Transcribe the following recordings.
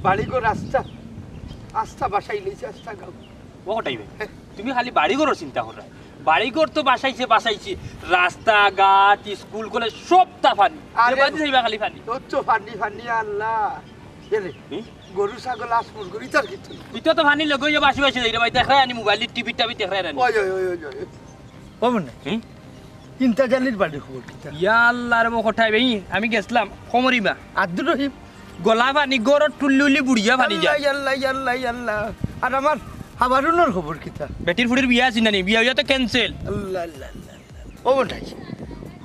বাড়িঘর রাস্তা আস্থা বাসাই লইছে আস্থা গাও ও ওটাই ভাই তুমি খালি বাড়িঘরও চিন্তা করো বাড়িঘর তো বাসাইছে রাস্তাঘাট স্কুল কলেজ সব তা ফানি আরে বাড়ি যাইবা খালি ফানি তোর তো ফানি আল্লাহ এরে গরু ছাগল আসমুর গরু ইতার কিছু ইতো তো ফানি লগে যাবা আসি আসি যাইবা দেখাই আনি মোবাইল টিভি টাবি দেখাই আনি ওই ওই ওই ওই ওমন চিন্তা জালির বাড়ি খবর কিতা ইয়া আল্লাহ রে কোঠাই ভাই আমি গেছলাম কমরিবা আব্দুর রহিম গলা পানি গরত টুল্লুলি বুড়িয়া পানি যা আল্লাহ আল্লাহ আল্লাহ আর আমার হাবারুনের খবর কিতা বেটির ফুড়ির বিয়া আছে না বিয়া হইয়া তো ক্যান্সেল আল্লাহ আল্লাহ ও বটাই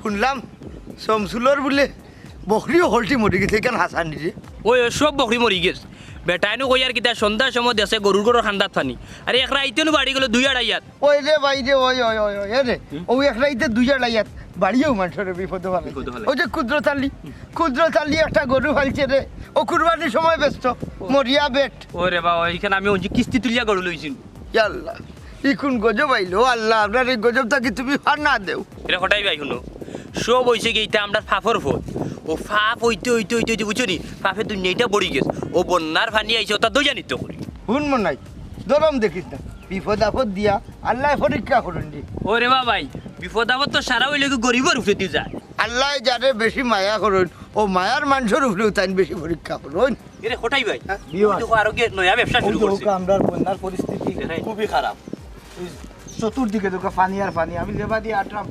শুনলাম শমসুলর বলে বকরিও হলটি মরে গেছে কেন হাসান রে ওই সব বকরি মরি গেছে বেটাইনো কই আর কিতা সন্ধ্যার সময় দেশে গরুর গরুর খান্দাত ফানি আরে এক রাইতেনো বাড়ি গেল 2:30 ওই রে ভাই রে ওই ওই ওই ওই রে ও এক রাইতে 2:30 বাড়িও মানুষের বিপদ ভালো ওই যে ক্ষুদ্রতালি একটা গরু ফালছে রে ও কুরবানির সময় ব্যস্ত মরিয়া বেট ওরে বাবা ওইখানে আমি ওই কিস্তি তুলিয়া গরু লইছিন আল্লাহ ইকুন গজব আইলো আল্লাহ আপনার এই গজবটা কি তুমি ফার না দেও এটা হঠাই ভাই শুনো সব হয়েছে কি এটা আমরা ফাফর ফোট ও ফাপ হইতে বুঝছো নি ফাফের দুনিয়াটা বড়ি গেছে ও বন্যার ফানি আইছে ওটা দই জানিত করি শুন মনাই দরম দেখিস না বিপদ আপদ দিয়া আল্লাহ পরীক্ষা করুন দি ওরে বাবা ভাই বিপদ আপদ তো সারা হইলে গরিবের উপরে দিয়ে যায় আল্লাহ যারে বেশি মায়া করুন ও মায়ার মানুষের উপরেও তাই বেশি পরীক্ষা করুন এরে হঠাই ভাই বিয়ার। দেখো আরো নয়া ব্যবসা শুরু করছে আমরা বন্যার পরিস্থিতি খুবই খারাপ চতুর্দিকে দেখো পানি আর পানি আমি লেবা দিয়ে আটরাম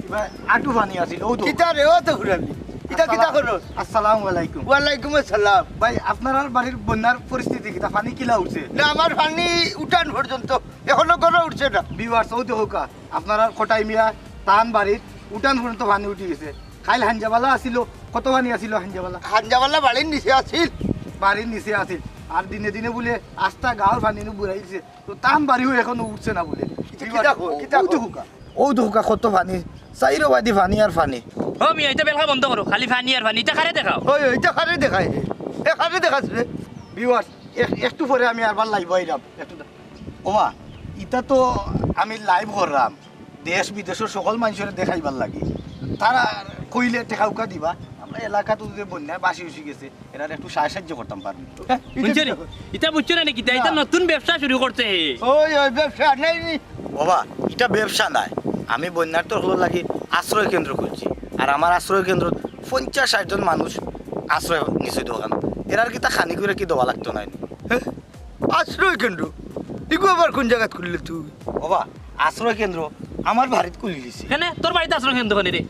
এবার আটু পানি আছিল ও তো কিতা রে ও তো ঘুরালি কিতা কিতা করো আসসালামু আলাইকুম ওয়ালাইকুম আসসালাম ভাই আপনার বাড়ির বন্যার পরিস্থিতি কিতা পানি কিলা উঠছে না আমার পানি উঠান পর্যন্ত এখনো কোনো উঠছে না বিবার সৌদি হোকা আপনার কটাই মিয়া তান বাড়ির উঠান পর্যন্ত পানি উঠে গেছে খাইল হাঞ্জাবালা আসিল কত পানি আসিল হাঞ্জাবালা হাঞ্জাওয়ালা বাড়ির নিচে আছিল বাড়ির নিচে আসিল আর দিনে দিনে বলে আস্তা গাঁর পানি বুড়াইছে তো তান বাড়িও এখনো উঠছে না বলে কিতা কিতা ও তো হোকা কত পানি চাইরো বাদি পানি আর পানি ও মিয়া এটা বেলকা বন্ধ করো খালি ফানি আর ফানি এটা খারে দেখাও ওই ওইটা খারে দেখায় এখানে দেখাস রে বিওয়ার্স একটু পরে আমি আরবার লাইভ আইলাম একটু ওমা ইটা তো আমি লাইভ করলাম দেশ বিদেশের সকল মানুষের দেখাইবার লাগে তারা কইলে টেকা উকা দিবা আমরা এলাকাতে যে বন্যায় বাসি উসি গেছে এরা একটু সাহায্য করতাম পারবি বুঝছো নি এটা বুঝছো না নাকি এটা নতুন ব্যবসা শুরু করছে ওই ওই ব্যবসা নাই নি বাবা এটা ব্যবসা নাই আমি বন্যার তো হলো লাগি আশ্রয় কেন্দ্র করছি আর আমার আশ্রয় কেন্দ্র 50-60 জন মানুষ আশ্রয় নিচে দোকান এরার কি তা খানি করে কি দেওয়া লাগতো না আশ্রয় কেন্দ্র ইগু আবার কোন জায়গাত খুললে তুই বাবা আশ্রয় কেন্দ্র আমার বাড়িতে খুলি দিছে কেন তোর বাড়িতে আশ্রয় কেন্দ্র রে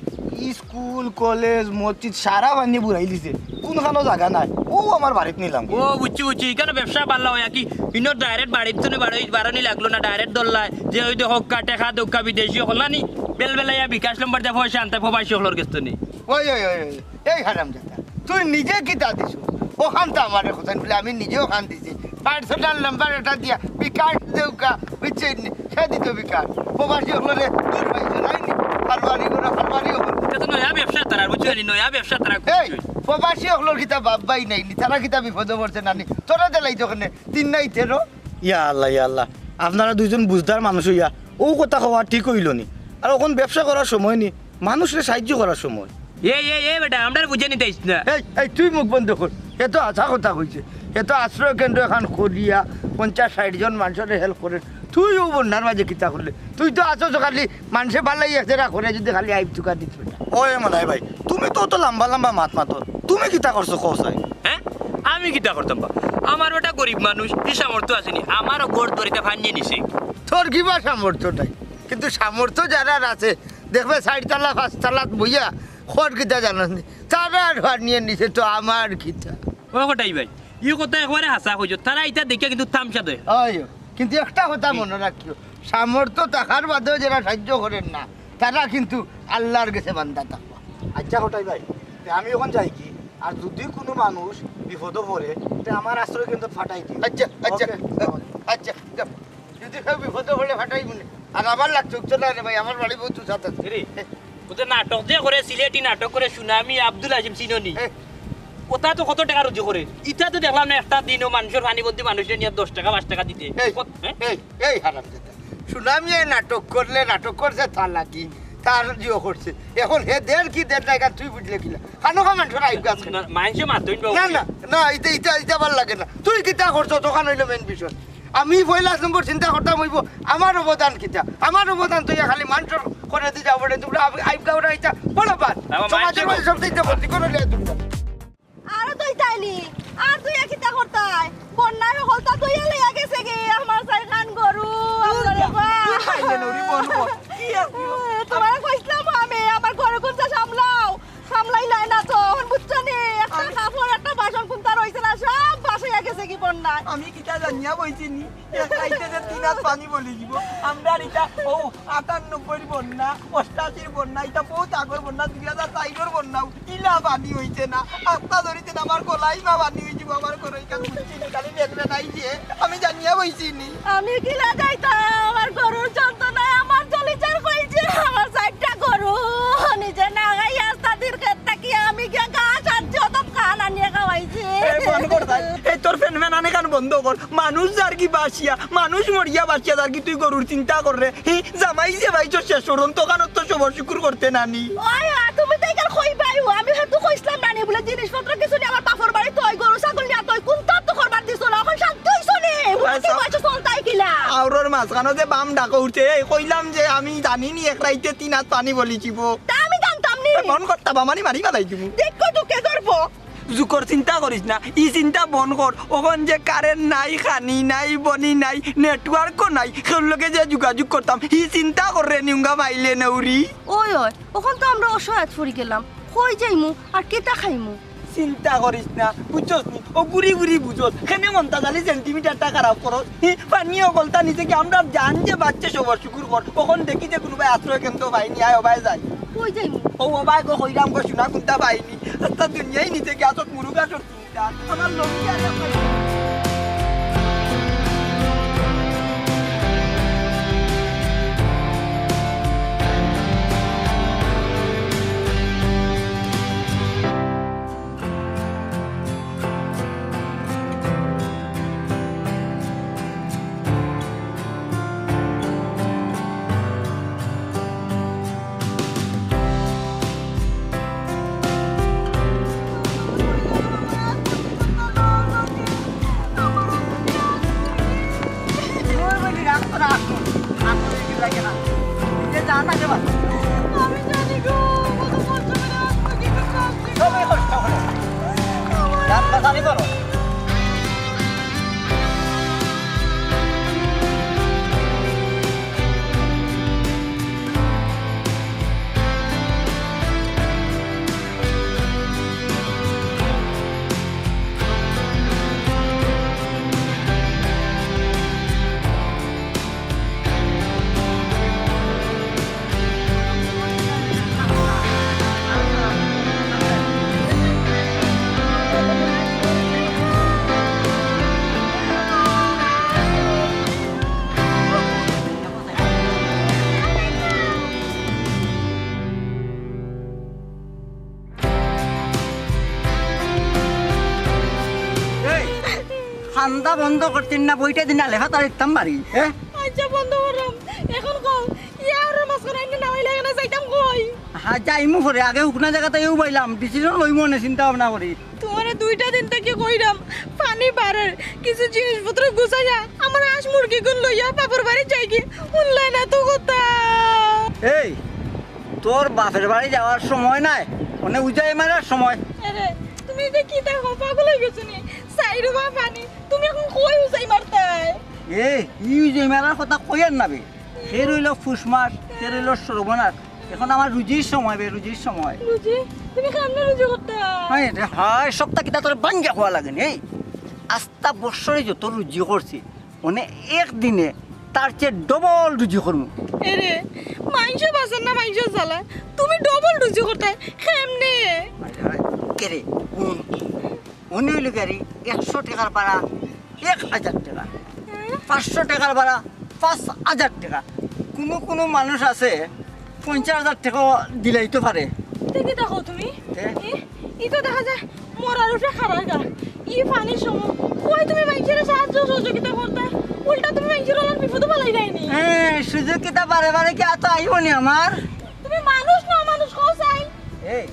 স্কুল কলেজ মসজিদ সারা বানিয়ে বুড়াই দিছে কোনখানো জায়গা নাই ও আমার বাড়িতে নিলাম ও বুঝছি কেন ব্যবসা পারলা হয় কি ইনো ডাইরেক্ট বাড়ির তো বাড়ানি লাগলো না ডাইরেক্ট দল্লায় যে ওই দেখো টেকা দোকা বিদেশি হল নি বেলবেলাইয়া বিকাশ নম্বর দিয়ে পয়সা আনতে প্রবাসী হলোর গেছ নি ওই ওই ওই ওই, এই হারাম দাদা তুই নিজে কিতা দিছ ওখান তো আমার কথা বলে আমি নিজেও খান দিছি 500 নাম্বার এটা দিয়া বিকাশ দেউকা বুঝছে সে দিত বিকাশ প্রবাসী হলো রে দূর পাইছে নাই নি ফারবারি করে ফারবারি হলো এটা তো নয়া ব্যবসা তারা বুঝছো নি নয়া ব্যবসা তারা এই প্রবাসী হলোর কিতা বাবাই নাই নি তারা কিতা বিপদে পড়ছে নানি তোরা দেলাই তো ওখানে 3 নাই 13 ইয়া আল্লাহ আপনারা দুইজন বুঝদার মানুষ হইয়া ও কথা হওয়া ঠিক হইল নি আর এখন ব্যবসা করার সময় নি মানুষের সাহায্য করার সময় এই বেটা আমরা বুঝে নিতে না এই তুই মুখ বন্ধ কর এ তো আশা কথা কইছে এ তো আশ্রয় কেন্দ্র এখন করিয়া 50-60 জন মানুষের হেল্প করে তুইও বন্যার মাঝে কিতা করলে তুই তো আছো খালি মানুষে ভালাই আছে করে যদি খালি আইব চুকা দিত ওই মনাই ভাই তুমি তো অত লম্বা মাত মাতো তুমি কিতা করছো কসাই হ্যাঁ আমি কিটা করতাম বা আমার ওটা গরিব মানুষ এই সামর্থ্য আসেনি আমারও গোড় দরিতে ফানিয়ে নিছে তোর কিবা সামর্থ্য নাই কিন্তু সামর্থ্য যারা আছে দেখবে 4 তলা 5 তলা বইয়া খড় কিতা জানাস নি তারা আর নিয়ে নিছে তো আমার কিতা ও কোটাই ভাই ই কথা একবারে হাসা হইছো তারা এটা দেখে কিন্তু থামসা দেয় আয়ো কিন্তু একটা কথা মনে রাখিও সামর্থ্য থাকার বাদেও যারা সাহায্য করেন না তারা কিন্তু আল্লাহর কাছে বান্দা থাকবা আচ্ছা হটাই ভাই আমি এখন যাই কি আর যদি কোনো মানুষ বিপদ পড়ে তে আমার আশ্রয় কেন্দ্র ফাটাই দিও আচ্ছা আচ্ছা যাও। যদি কেউ বিপদ হলে ফাটাই মনে আর আমার লাগছে চলে রে ভাই আমার বাড়ি বহুত সাথে রে ওদের নাটক যে করে সিলেটি নাটক করে সুনামি আব্দুল আজিম চিননি ওটা তো কত টাকা রুজু করে ইটা তো দেখলাম না একটা দিনও মানুষের পানিবন্দি মানুষের নিয়ে 10 টাকা 5 টাকা দিতে এই হারাম দাদা সুনামি নাটক করলে নাটক করছে তা লাগি তার জিও করছে এখন হে দেড় কি দেড় টাকা তুই বুঝলে কিনা খানো খামান ঠোরা আইব গাছ মানুষে মাতইন না না না এটা এটা এটা ভাল লাগে না তুই কিতা করছো তখন হইলো মেন বিষয় আমি পয়লা নম্বর চিন্তা করতাম হইব আমার অবদান কিতা আমার অবদান তুই খালি মানুষ করে দিয়ে যাবো তোমরা আইব গাওরা এটা বলো বাদ সমাজের মধ্যে সব দিতে ভর্তি করে লিয়া তোমরা আর তুই তাইলি আর তুই কিতা করতাই বন্যায় হলতা তুই এলে গেছে গে আমার চাই খান গরু আমারে তোমার কইছিলাম আমি আমার গরু কোনটা সামলাইলাই না তো বুঝছো নি একটা কাপড় একটা বাসন কোনটা রইছে না সব বাসায় গেছে কি বন্যায় আমি কিতা জানিয়া বইছি নি একাইতে যে তিনাত পানি বলি দিব আমরা এটা ও 98 বন্যা 88 বন্যা এটা বহুত আগর বন্যা 2004 বন্যা ইলা পানি হইছে না আত্মা ধরিতে না আমার গলাই মা পানি হইছে আমার করে কাজ বুঝছি নি খালি নেকড়ে নাই যে আমি জানিয়া বইছি নি আমি কি লাগাইতাম আমার গরুর যন্ত্রণায় আমার চলিচার কইছে আমার চারটা গরু নিজে না গাই আস্তাদির ক্ষেত্রে কি আমি কি গাছ আর যত কান আনিয়ে খাওয়াইছি এই বন্ধ কর দাই এই তোর ফ্যান ফ্যান আনে কান বন্ধ কর মানুষ যার কি বাসিয়া মানুষ মরিয়া বাসিয়া যার কি তুই গরুর চিন্তা কর রে জামাই যে ভাইছো শেষ করুন তখন তো সবর শুকুর করতে নানি ওই তুমি তাই কাল কই পাইও আমি হেতু কইছিলাম নানি বলে জিনিসপত্র কিছু নি আমার বাপর বাড়ি তুই গরু ছাগল নিয়া তুই কোন তো করবার দিছ না এখন শান্ত হইছো নি বুঝতে পারছো চলতাই কিলা আউরর মাঝখানো যে বাম ডাকা উঠছে এই কইলাম যে আমি জানি নি এক রাইতে তিনাত পানি বলি দিব তা আমি জানতাম নি মন করতা বামানি মারি ফেলাই দিব দেখো তো কে করবো জুকর চিন্তা করিস না ই চিন্তা বন কর ওখান যে কারেন্ট নাই খানি নাই বনি নাই নেটওয়ার্কও নাই সেগুলোকে যে যোগাযোগ করতাম ই চিন্তা করে নিউঙ্গা পাইলে নৌরি ওই ওই ওখান তো আমরা অসহায় পড়ে গেলাম কই যাইমু আর কেতা খাইমু চিন্তা করিস না বুঝছস নি ও গুড়ি গুড়ি বুঝছস খেনে মনটা জানি সেন্টিমিটারটা খারাপ করস পানি অকলতা নিচে কি আমরা জান যে বাচ্চা সবার শুকুর কর ওখান দেখি যে কোনোবাই আশ্রয় কেন্দ্র পাইনি আয় ওবাই যায় কই যাইমু ও ওবাই গো হইরাম গো শোনা কোনটা পাইনি তা দুনিয়ায় নিচে গ্যাসত মুরুগাসর চিন্তা আমার লক্ষ্য আর আমি জানি গো কত কষ্ট করে আসলে কি করতে ঠান্ডা বন্ধ করতেন না বইটা দিন লেখা তার ইতাম বাড়ি হ্যাঁ আচ্ছা বন্ধ করলাম এখন কও ইয়ার মাসখানা আইনে নামাই লাগে না যাইতাম কই হ্যাঁ যাইমু পরে আগে উকনা জায়গাতে এও পাইলাম ডিসিশন লইমু না চিন্তা ভাবনা করি তোমারে দুইটা দিন থেকে কইরাম পানি বাড়ার কিছু জিনিসপত্র গুছাইয়া আমার হাঁস মুরগি গুন লইয়া বাপর বাড়ি যাই কি উনলাই না তো কথা এই তোর বাপের বাড়ি যাওয়ার সময় নাই মানে উজাই মারার সময় আরে তুমি যে কি দেখো পাগল হয়ে গেছো নি সাইরো বা পানি তুমি এখন কই উসাই মারতাই এ ই উজাই মারার কথা কইয়ার নাবে সে রইল ফুস মাস সে রইল সর্বনাশ এখন আমার রুজির সময় বে রুজির সময় বুঝি তুমি কান্না রুজু করতা হয় রে হয় সপ্তাহ কিটা তোর বাঙ্গা হওয়া লাগে এই আস্তা বছরে যত রুজি করছি মানে একদিনে তার চেয়ে ডবল রুজি করমু এরে মাংস বাসন না মাংস জ্বালা তুমি ডবল রুজু করতাই কেমনে কেরে উনি হইল গাড়ি 100 টাকার ভাড়া 1000 টাকা 500 টাকার ভাড়া 5000 টাকা কোনো কোনো মানুষ আছে 50,000 টাকা দিলাইতে পারে দেখি দেখো তুমি ই তো দেখা যায় মরার উঠে খারাপ গা ই পানির সময় কই তুমি মাইকের সাহায্য সহযোগিতা করতা উল্টা তুমি মাইকের ওলার বিপদ পালাই যায়নি হ্যাঁ সুযোগ কিটা বারে বারে কি আতো আইবনি আমার তুমি এই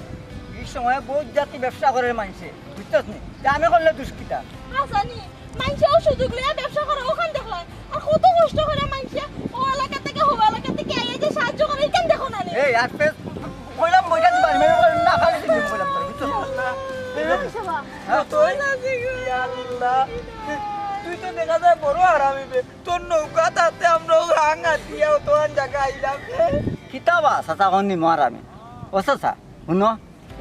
সময় বহুত জাতি ব্যবসা করে মানুষে বুঝতেছ নি আমি করলে দুষ্কৃতা আসানি মানুষেও সুযোগ লিয়া ব্যবসা করে ওখান দেখলাম আর কত কষ্ট করে মানুষে ও এলাকা থেকে ও এলাকা থেকে এই যে সাহায্য করে কেন দেখো না রে এই আর ফেস কইলাম বইটা দিবার না খালি দিবি কইলাম তোর বুঝছস তুই আল্লাহ তুই তো দেখা যায় বড় হারামি বে তোর নৌকা তাতে আমরা রাঙা দিয়াও তোর জায়গা আইলাম কিতাবা সাতা কন্নি মারামি ও সাসা শুনো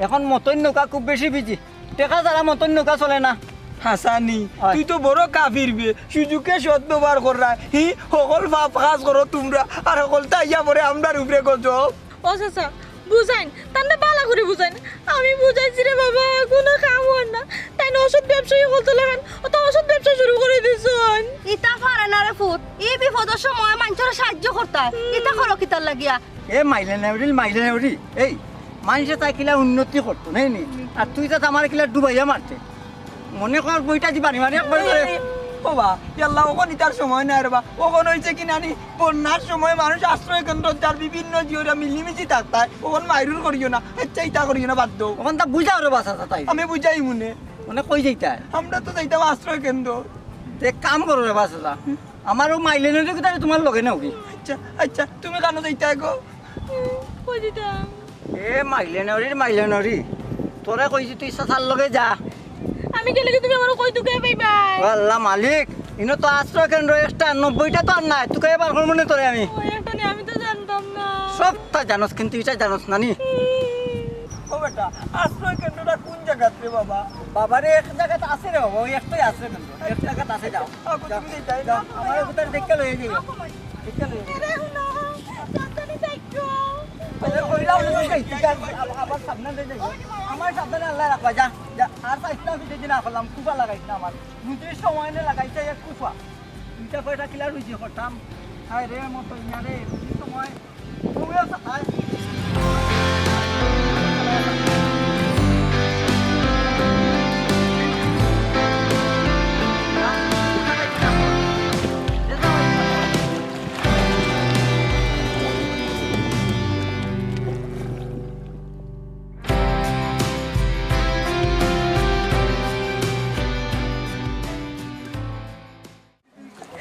এখন মতন নৌকা খুব বেশি বিজি টেকা যারা মতন নৌকা চলে না হাসানি তুই তো বড় কাফির বে সুযোগে সৎ ব্যবহার করা হি সকল পাপ কাজ করো তোমরা আর সকলটা ইয়া পরে আমরার উপরে গজব ও চাচা বুঝাইন তান্না বালা করে বুঝাইন আমি বুঝাইছি রে বাবা কোনো কাম হন না তাই না ওষুধ ব্যবসায়ী হতে লাগেন ও তো ওষুধ ব্যবসা শুরু করে দিছেন ইটা পারে না রে ফুট এই বিপদের সময় মানুষের সাহায্য করতে ইটা করো কিতার লাগিয়া এ মাইলে নেওরি এই মানুষে তাই কিলা উন্নতি করতো নাই নি আর তুই তো আমার কিলা ডুবাইয়া মারতে মনে কর বইটা দিবা নি মানে একবার করে বাবা ইয়াল্লা ওখন ইতার সময় নাই রে বা ওখন হইছে কি নানি বন্যার সময় মানুষ আশ্রয় কেন্দ্র তার বিভিন্ন জিওরা মিলিমিশি থাকতায় ওখন মাইরুর করিও না আচ্ছা ইতা করিও না বাদ দাও ওখন তা বুঝাও রে বাসা তাই আমি বুঝাই মনে মানে কই যাইতা আমরা তো যাইতাম আশ্রয় কেন্দ্র তে কাম করো রে বাসা আমারও মাইলেনের কথা তোমার লগে নাও কি আচ্ছা আচ্ছা তুমি কেন যাইতা গো কই দিতাম এ মাইলেনরি তোরে কইছি তুই সাসার লগে যা আমি গেলে কি তুমি আমার কই দুকে পাইবা আল্লাহ মালিক ইনো তো আশ্রয় কেন্দ্র এক্সট্রা 90টা তো আর নাই তোকে এবার কোন মনে তোরে আমি ওই একটা নি আমি তো জানতাম না সব তা জানোস কিন্তু এটা জানোস না নি ও বেটা আশ্রয় কেন্দ্রটা কোন জায়গাতে রে বাবা বাবারে এক জায়গাতে আছে রে বাবা ওই একটাই আছে কেন্দ্র এক জায়গাতে আছে যাও তুমি যাই না আমার ভিতর দেখে লয়ে যাইও দেখে লয়ে রে হুনা জানতানি দেখো আরে কইলাও না কই ঠিক আছে আবার সামনে দিয়ে যাই আমার সামনে আল্লাহ রাখবা যা যা আর সাইডটা আমি দিদি না করলাম কুপা লাগাইছ না আমার নিজের সময় নে লাগাইছে এক কুপা দুইটা কয়টা কিলার হইছে করতাম হায় রে মতো ইয়া রে বুঝি সময় তুমিও সাথে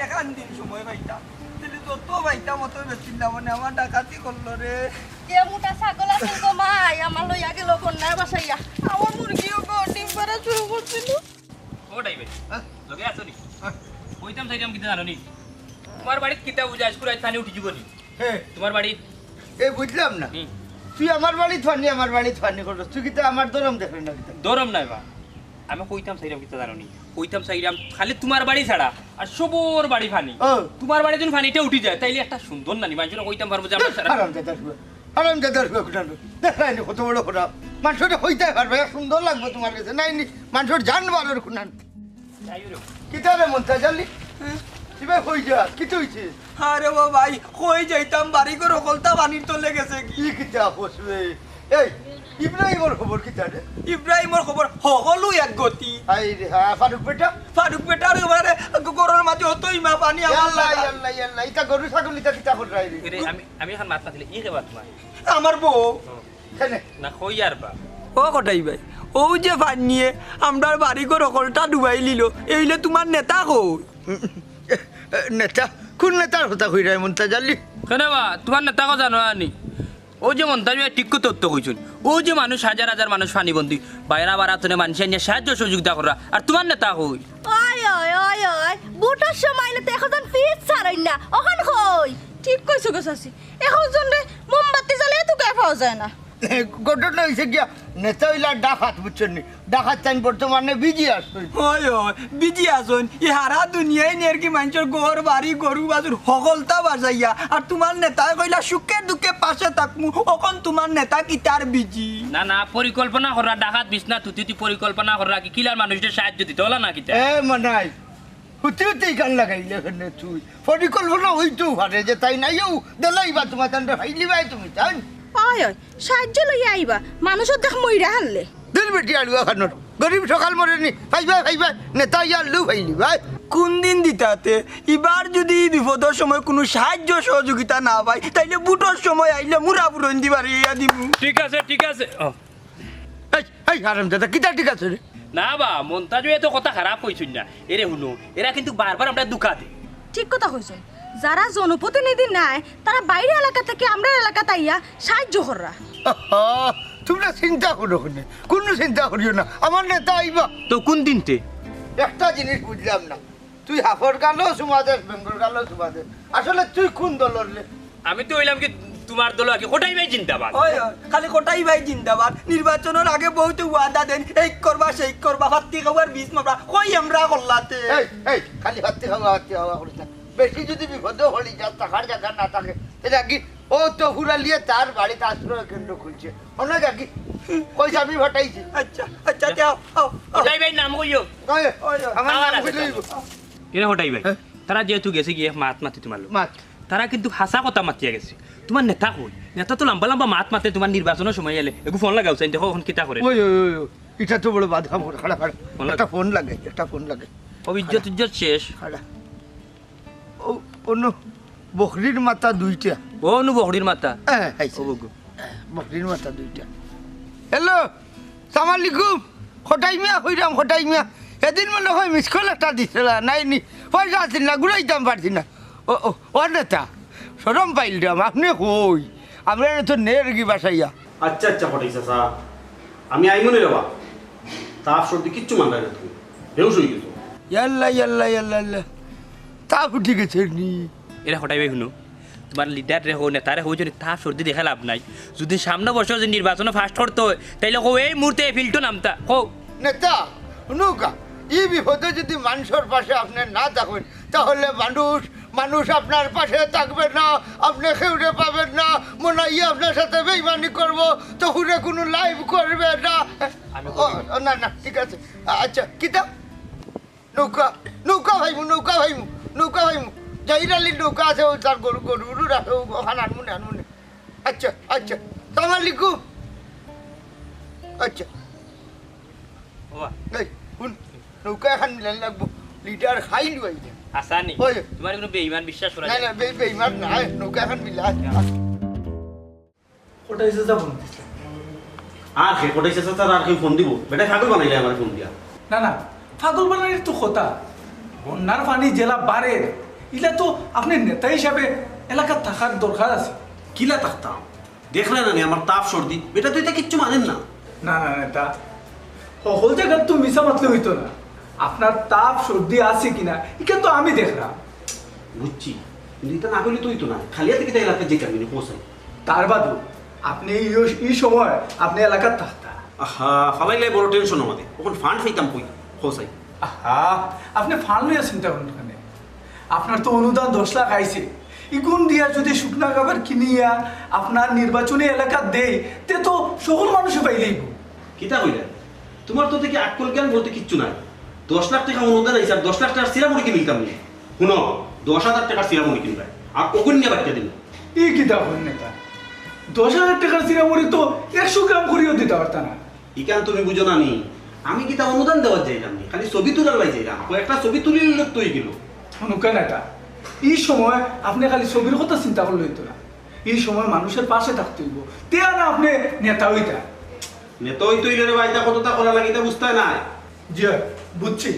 এখান দিন সময় পাইতা দিলে যত পাইতা মতো বেশিলাম মানে আমার ডাকাতি করলো রে কে মোটা ছাগল আছে গো মাই আমার লইয়া গেল কন্যার বাসাইয়া আমার মুরগিও গো ডিম পাড়া শুরু করছিল ও ডাইবে লগে আছো নি কইতাম সাইরাম কিতা জানো নি তোমার বাড়িত কিতা বুঝাস পুরা থানে উঠি জীবনি হ্যাঁ তোমার বাড়িত এই বুঝলাম না তুই আমার বাড়ি ফানি করছ তুই কি আমার দরম দেখলি না কিতা দরম নাই বা আমি কইতাম সাইরাম কিতা জানো নি কইতাম সাইরাম খালি তোমার বাড়ি ছাড়া আর সবর বাড়ি ফানি ও তোমার বাড়ি যখন ফানিটা উঠি যায় তাইলে একটা সুন্দর নানি মানুষরা কইতাম পারবো যে আমরা সারা হারাম দাদার কুটানো দেখাই নি কত বড় খরা মানুষটা হইতে পারবে সুন্দর লাগবে তোমার কাছে নাই নি মানুষের জানবারের খুনান কিতা রে মনটা জানলি কিবা হই যা কি হইছে আরে ও ভাই কই যাইতাম বাড়ি করে কলতা পানির তলে গেছে কি কিতা হসবে এই ইব্রাহিমর খবর কিতা রে ইব্রাহিমর খবর হগলু এক গতি আই রে হ্যাঁ ফারুক বেটা আর এবারে গরুর মাঝে হতোই মা পানি আল্লাহ আল্লাহ আল্লাহ ইতা গরু ছাগল ইতা কিতা কর রাই রে আমি এখন মাত পাতিলে ই কেবা তোমার আমার বউ কেনে না কই আর বা ও কটাই ভাই ও যে ফান নিয়ে আমরার বাড়ি করে কলটা ডুবাই লিল এইলে তোমার নেতা কই নেতা কোন নেতার কথা কই রাই মনটা জানলি কেন বা তোমার নেতা কথা জানো আনি ও যে মন্তাজ ঠিক তথ্য কইছুন ও যে মানুষ হাজার হাজার মানুষ ফানিবন্দি বাইরা বারাতনে মানুষ নিয়ে সাহায্য সহযোগিতা করা আর তোমার নেতা কই ওই ওই ওই ওই বুটার সময় না এখন ফিস ছাড়াই না ওখান কই ঠিক কইছো গো চাচি এখন জনে মোমবাতি জ্বালিয়ে তো গায়ে পাওয়া যায় না ঘটনা হয়েছে গিয়া নেতা হইলা ডাকাত বুঝছেন নি ডাকাত চাইন বর্তমানে বিজি আসছে ওই ওই বিজি আসুন ই হারা দুনিয়ায় নিয়ে কি মানুষের ঘর বাড়ি গরু বাজুর সকলতা বাজাইয়া আর তোমার নেতা কইলা সুখে দুঃখে পাশে থাকমু অকন তোমার নেতা কি তার বিজি না না পরিকল্পনা করা ডাকাত বিছনা তুতি পরিকল্পনা করা কি কিলার মানুষদের সাহায্য দিতে হলা না কিতা এ মানাই হুতিউতেই গান লাগাইলে এখানে তুই পরিকল্পনা হইতেও পারে যে তাই নাইও দেলাইবা তোমার তান্ডে ফাইলিবাই তুমি জান ওই ওই সাহায্য লইয়া আইবা মানুষের দেখ মইরা হারলে দিন ফাজিল বেটি আলুয়া খানোর গরিব সকাল মরেনি ভাইবা নেতা ইয়াল্লু ভাইলি ভাই কোন দিন দিতাতে এবার যদি বিপদের সময় কোনো সাহায্য সহযোগিতা না পাই তাইলে বুটোর সময় আইলে মুরা বুরন দিবার ইয়া দিব ঠিক আছে এই হারাম দাদা কিতা ঠিক আছে রে না বা মন্তাজু এত কথা খারাপ হইছুন না এরে শুনো এরা কিন্তু বারবার আমরা দুঃখা দেয় ঠিক কথা হয়েছে যারা জনপ্রতিনিধি নাই তারা বাইরে এলাকা থেকে আমরা এলাকাতে আইয়া সাহায্য কররা তোমরা চিন্তা করো কোনো চিন্তা করিও না আমার নেতা আইবা তো কোন দিনতে একটা জিনিস বুঝলাম না তুই হাফর গালো সুমাদের বেঙ্গল গালো সুমাদের আসলে তুই কোন দলের রে আমি তো হইলাম কি তোমার দল আগে কোটাই ভাই জিন্দাবাদ ওই খালি কোটাই ভাই জিন্দাবাদ নির্বাচনের আগে বহুত ওয়াদা দেন এই করবা সেই করবা ভাত্তি খাবার বীজ মাপরা কই আমরা করলাতে এই খালি হাতে হাওয়া করিস না বেশি যদি বিপদ হলি যা টাকার জায়গা না থাকে তাহলে কি ও তো হুরা লিয়ে তার বাড়িতে আশ্রয় কেন্দ্র খুলছে অনেক কি পয়সা আমি ভাটাইছি আচ্ছা যাও কোটাই ভাই নাম কইও আমার আমার নাম আছে কইলেই এরা হটাই ভাই তারা যেহেতু গেছে গিয়ে মাতি তোমার লোক। মাত তারা কিন্তু হাসা কথা মাতিয়া গেছে তোমার নেতা কই নেতা তো লম্বা লম্বা মাতে তোমার নির্বাচনের সময় এলে একটু ফোন লাগাও চাই দেখো এখন কিতা করে ওই এটা তো বড় বাধা মোর খাড়া একটা ফোন লাগে ইজ্জত শেষ খাড়া ও অন্য বকরির মাথা দুইটা ও নু বহড়ির মাতা হ্যাঁ ও বগু বকরির মাথা দুইটা হ্যালো সালাম আলাইকুম খটাই মিয়া এদিন মনে হয় মিস কল একটা দিছিল নাই নি পয়সা আছিল না ঘুরাইতাম পারছি না ও নেতা সরম পাইলাম আপনি কই আমরা তো নের কি বাসাইয়া আচ্ছা ফটাই চাচা আমি আইমনে রেবা তাপ সর্দি কিচ্ছু মানলাই না তুমি বেউস হয়ে গেছো ইয়াল্লা তা ফুটি গেছে নি এরা হটাই ভাই শুনো তোমার লিডার রে হো নেতারে হো যদি তা সর্দি দেখা লাভ নাই যদি সামনে বছর যে নির্বাচনে ফার্স্ট করতে হয় তাইলে হো এই মুহূর্তে ফিল্টো নামতা হো নেতা নৌকা এই বিপদে যদি মানুষের পাশে আপনি না থাকেন তাহলে মানুষ আপনার পাশে থাকবে না আপনি খেউরে পাবেন না মনে হয় আপনার সাথে বেইমানি করবো তো হুরে কোনো লাইভ করবে না না ঠিক আছে আচ্ছা কিতা নৌকা ভাইমু জাহিরালির নৌকা আছে ও তার গরু রাখে ওখানে আনমুনে আচ্ছা সালাম আলাইকুম আচ্ছা এই শুন নৌকা এখন মিলান লাগবো লিটার খাই লুয়াই আসানি ওই। তোমার কোনো বেঈমান বিশ্বাস করা না যায় না বেইমান না নৌকা এখন মিলা ওটাই যে যাব আর সে ফটাই চাচা আর কেউ ফোন দিব বেটা ছাগল বানাইলে আমার ফোন দিয়া না ফাগল বানানির তো কথা বন্যার পানি জেলা বাড়ে ইলা তো আপনি নেতা হিসাবে এলাকার থাকার দরকার আছে কিলা থাকতাম দেখলে না আমার তাপ সর্দি বেটা তুই এটা কিচ্ছু মানেন না না নেতা সকল জায়গার তো মিশা মাতলে হইতো না আপনার তাপ সর্দি আছে কিনা এটা তো আমি দেখলাম বুঝছি কিন্তু এটা না করলে তুই তো না খালি হাতে কিতা এলাকায় যে কামিনি পৌঁছাই তার বাদও আপনি এই সময় আপনি এলাকার থাকতা আহা ফালাইলে বড় টেনশন আমাদের ওখানে ফান্ড পাইতাম কই পৌঁছাই আহা আপনি ফান লইয়া চিন্তা করেন ওখানে আপনার তো অনুদান 10 লাখ আইছে ইগুন দিয়া যদি শুকনা খাবার কিনিয়া আপনার নির্বাচনী এলাকা দেই তে তো সকল মানুষে পাইলেই কিতা কইলে তোমার তো থেকে আক্কল জ্ঞান বলতে কিচ্ছু নাই 10 লাখ টাকা অনুদান আইছে আর 10 লাখ টাকার সিরামুড়ি কিনতাম নি শুনো 10,000 টাকার সিরামুড়ি কিনবে আর ওগুন নিয়ে বাচ্চা দিন এই কি দাও নেতা 10,000 টাকার সিরামুড়ি তো 100 গ্রাম করিও দিতে পারতা না ইকান তুমি বুঝো না নি আমি কিতা অনুদান দেওয়ার যাইলাম নি খালি ছবি তোলার লাই যাইলাম কয়েকটা ছবি তুলি লোক তুই গেল শুনুকা নেতা এই সময় আপনি খালি ছবির কথা চিন্তা করলে হইতো না এই সময় মানুষের পাশে থাকতে হইব তে না আপনি নেতা হইতা নেতা ওই তুই রে ভাইটা কতটা করা লাগে তা বুঝতে নাই জি বুঝছি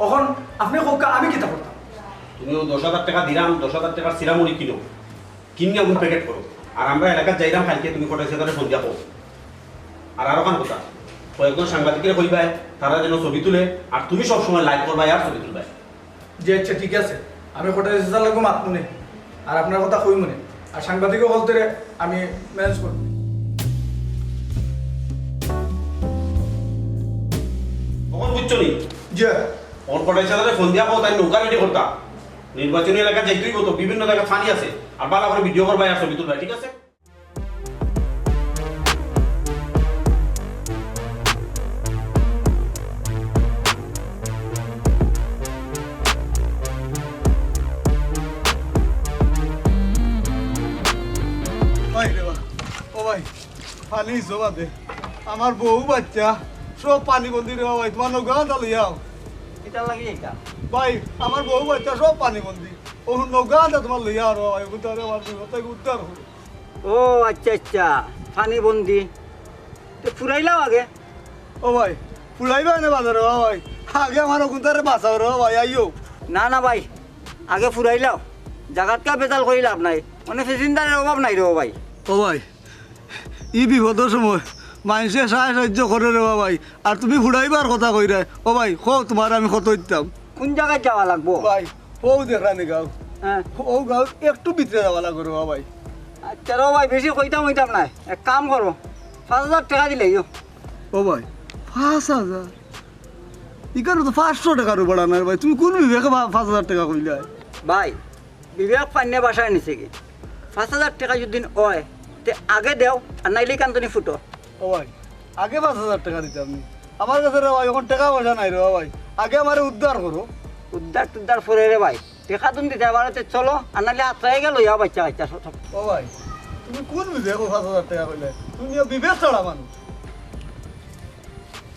এখন আপনি কোকা আমি কিতা করতাম তুমি 10,000 টাকা দিলাম 10,000 টাকার সিরামুড়ি কিনো কিনে আগুন প্যাকেট করো আর আমরা এলাকার যাইলাম কালকে তুমি কোটাই সেখানে সন্ধ্যা পাও আর আরো কান কথা কয়েকজন সাংবাদিকের কইবাই তারা যেন ছবি তুলে আর তুমি সব সময় লাইক করবাই আর ছবি তুলবাই যে আচ্ছা ঠিক আছে আমি কোটায় যেতে লাগবো মাত মনে আর আপনার কথা কই মনে আর সাংবাদিকও বলতে আমি ম্যানেজ করব কখন বুঝছো নি জি ওর কোটাই সেখানে ফোন দিয়া পাও তাই নৌকা রেডি করতা নির্বাচনী এলাকা যাইতেই তো বিভিন্ন জায়গায় ফানি আছে আর ভালো করে ভিডিও করবাই আর ছবি তুলবাই ঠিক আছে ও ভাই পানি জমা দে আমার বউ বাচ্চা সব পানি বন্দি রে ভাই তোমার নৌকা আনতা লইয়াও এটা লাগে এটা ভাই আমার বউ বাচ্চা সব পানি বন্দি ও নৌকা আনতা তোমার লইয়া আর ভাই উদ্ধারে আমার বিপদ উদ্ধার হলো ও আচ্ছা আচ্ছা পানি বন্দি তো ফুরাইলাও আগে ও ভাই ফুলাইবা না বাজারে ভাই আগে আমার ওখানটারে বাঁচাও রে ভাই আইও না না ভাই আগে ফুরাইলাও জাগাতটা বেতাল করি লাভ নাই মানে ফেসিন্দারের অভাব নাই রে ভাই ও ভাই ই বিপদের সময় মানুষে সাহায্য করে রে ভাই আর তুমি ফুড়াইবার কথা কই রে ও ভাই কো তোমার আমি কত দিতাম কোন জায়গায় যাওয়া লাগবো ভাই ও দেখানি গাও হ্যাঁ ও গাও একটু ভিতরে যাওয়া লাগবে রে ভাই আচ্ছা রে ভাই বেশি কইতাম হইতাম না এক কাম করো 5,000 টাকা দিলে ও ভাই 5,000 ইকানো তো 500 টাকার বড়া না ভাই তুমি কোন বিবেকে 5,000 টাকা কইলা ভাই বিবেক পান্নে বাসায় নিছে কি 5,000 টাকা যদি হয় তে আগে দেও আর নাইলে কান্তনি ফুটো ও ভাই আগে 5,000 টাকা দিতাম আমি আমার কাছে রে ভাই এখন টাকা পয়সা নাই রে ভাই আগে আমারে উদ্ধার করো উদ্ধার টুদ্ধার ফুরে রে ভাই টাকা তুমি দিতে পারতে চলো আর নাইলে আত্রাই গেল ইয়া বাচ্চা বাচ্চা সব ও ভাই তুমি কোন বিবেক 5,000 টাকা কইলে তুমি বিবেক ছাড়া মানুষ